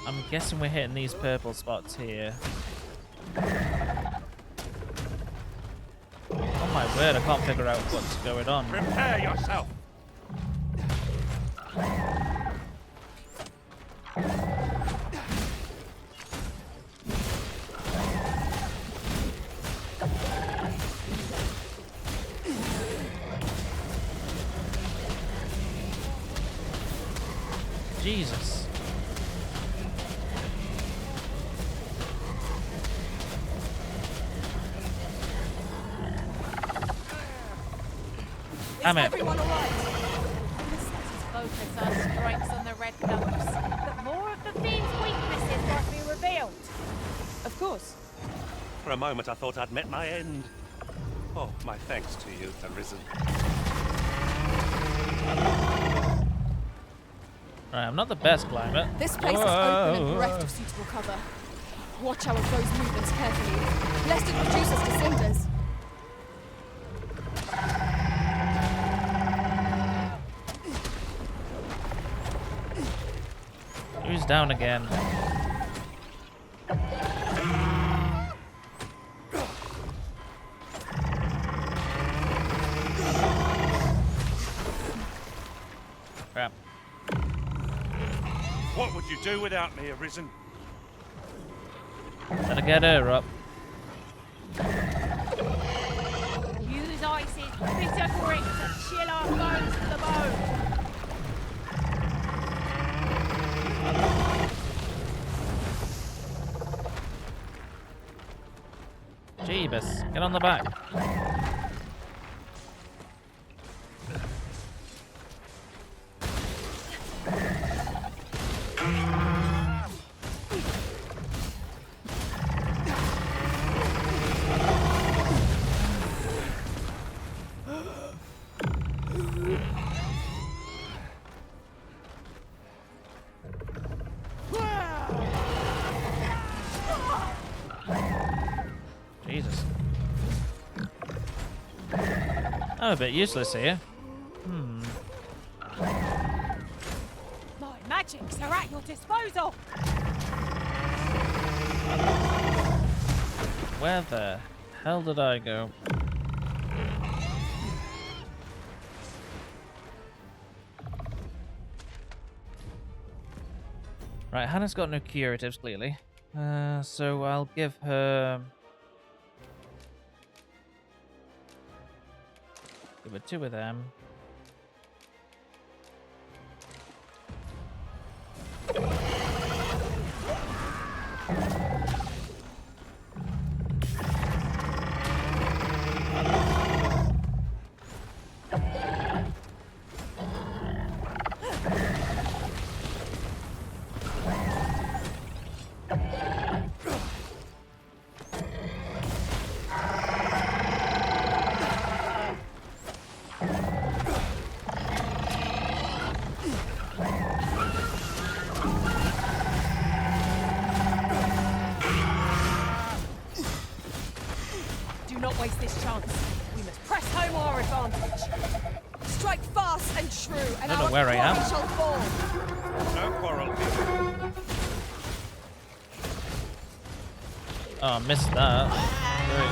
[SPEAKER 1] I'm guessing we're hitting these purple spots here. Oh my word, I can't figure out what's going on.
[SPEAKER 2] Prepare yourself.
[SPEAKER 1] Jesus. Damn it.
[SPEAKER 3] Everyone all right?
[SPEAKER 16] Focus our strikes on the red numbers. But more of the fiend's weaknesses won't be revealed.
[SPEAKER 18] Of course.
[SPEAKER 2] For a moment, I thought I'd met my end. Oh, my thanks to you, Arisen.
[SPEAKER 1] Right, I'm not the best climber.
[SPEAKER 18] This place is open and bereft of suitable cover. Watch our foe's movements carefully, lest it reduce us to cinders.
[SPEAKER 1] Who's down again? Crap.
[SPEAKER 2] What would you do without me, Arisen?
[SPEAKER 1] Gotta get her up.
[SPEAKER 16] Use ice's bitter grit to chill our bones to the bone.
[SPEAKER 1] Jeebus, get on the back. Jesus. I'm a bit useless here.
[SPEAKER 16] My magics are at your disposal.
[SPEAKER 1] Where the hell did I go? Right, Hannah's got no curatives, clearly. So I'll give her... Give her 2 of them.
[SPEAKER 3] Do not waste this chance. We must press home our advantage.
[SPEAKER 18] Strike fast and true, and
[SPEAKER 1] I don't know
[SPEAKER 18] our
[SPEAKER 1] where I am.
[SPEAKER 18] quarry shall fall.
[SPEAKER 2] No quarrel.
[SPEAKER 1] Oh, I missed that. Great.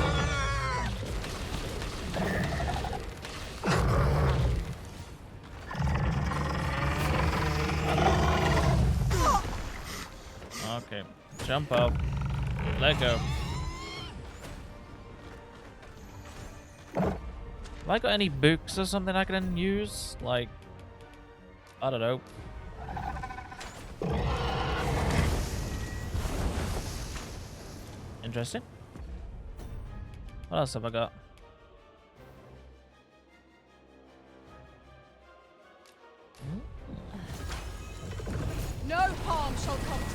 [SPEAKER 1] Okay, jump up. Let go. Have I got any books or something I can use? Like, I don't know. Interesting. What else have I got?
[SPEAKER 18] No harm shall come to you.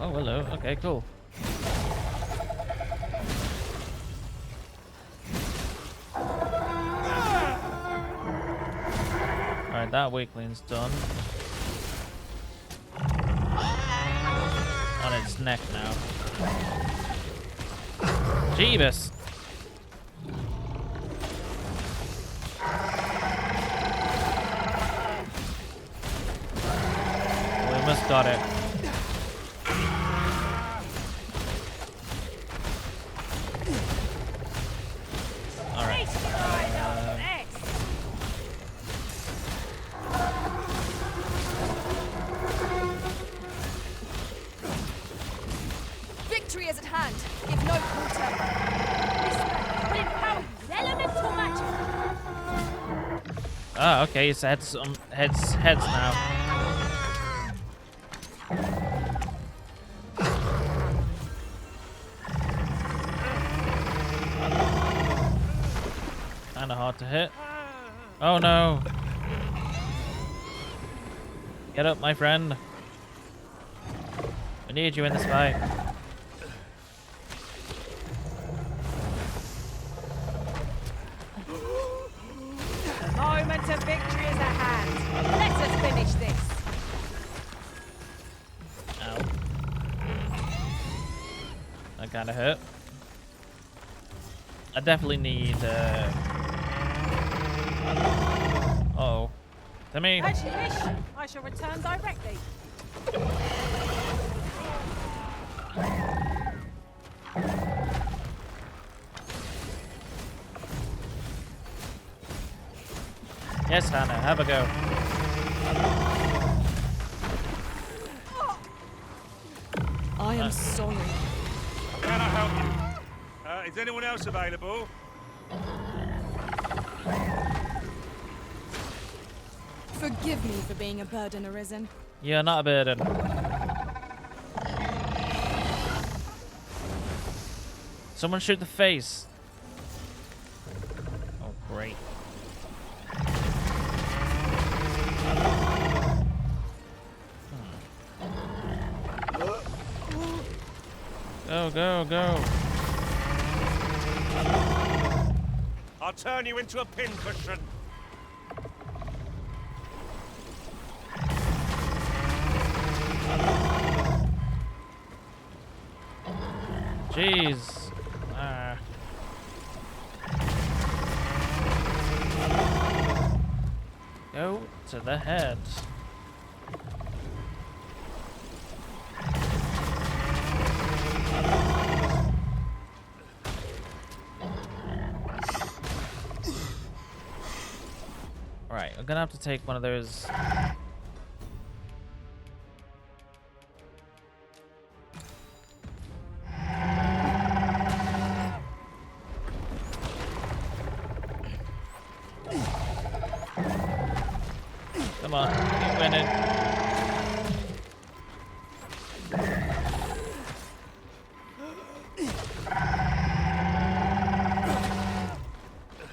[SPEAKER 1] Oh, hello. Okay, cool. Alright, that weakling's done. On its neck now. Jeebus! We almost got it. Alright.
[SPEAKER 18] Victory is at hand. Give no quarter.
[SPEAKER 16] Will empower you with elemental magic.
[SPEAKER 1] Ah, okay, it's heads now. Kinda hard to hit. Oh no. Get up, my friend. We need you in this fight.
[SPEAKER 3] The moment of victory is at hand. Let us finish this.
[SPEAKER 1] Ow. That kind of hurt. I definitely need, uh-oh. Timmy!
[SPEAKER 3] As you wish. I shall return directly.
[SPEAKER 1] Yes, Hannah, have a go.
[SPEAKER 18] I am sorry.
[SPEAKER 2] Can I help you? Is anyone else available?
[SPEAKER 18] Forgive me for being a burden, Arisen.
[SPEAKER 1] You're not a burden. Someone shoot the face. Oh, great. Go, go, go.
[SPEAKER 2] I'll turn you into a pincushion.
[SPEAKER 1] Jeez. Go to the head. Alright, I'm gonna have to take one of those. Come on, keep winning.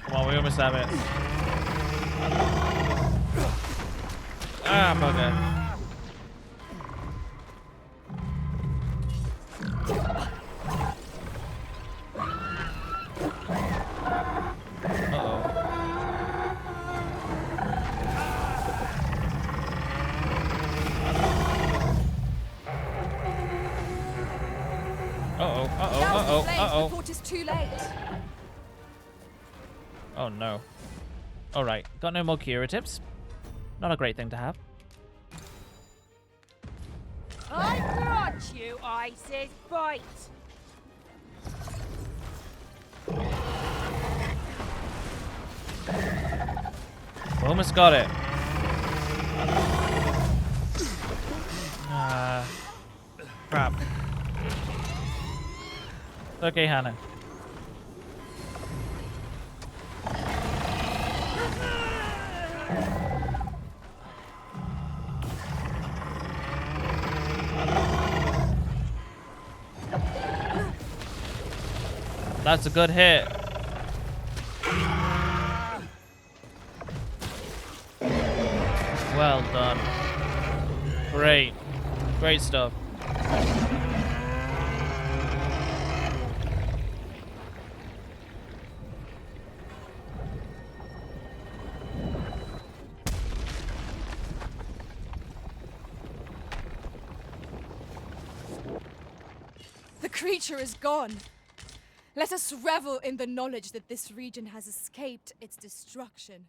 [SPEAKER 1] Come on, we almost have it. Ah, bugger.
[SPEAKER 18] The port is too late.
[SPEAKER 1] Oh no. Alright, got no more curatives. Not a great thing to have.
[SPEAKER 3] I grant you Ice's bite.
[SPEAKER 1] Almost got it. Crap. Okay, Hannah. That's a good hit. Well done. Great. Great stuff.
[SPEAKER 18] The creature is gone. Let us revel in the knowledge that this region has escaped its destruction.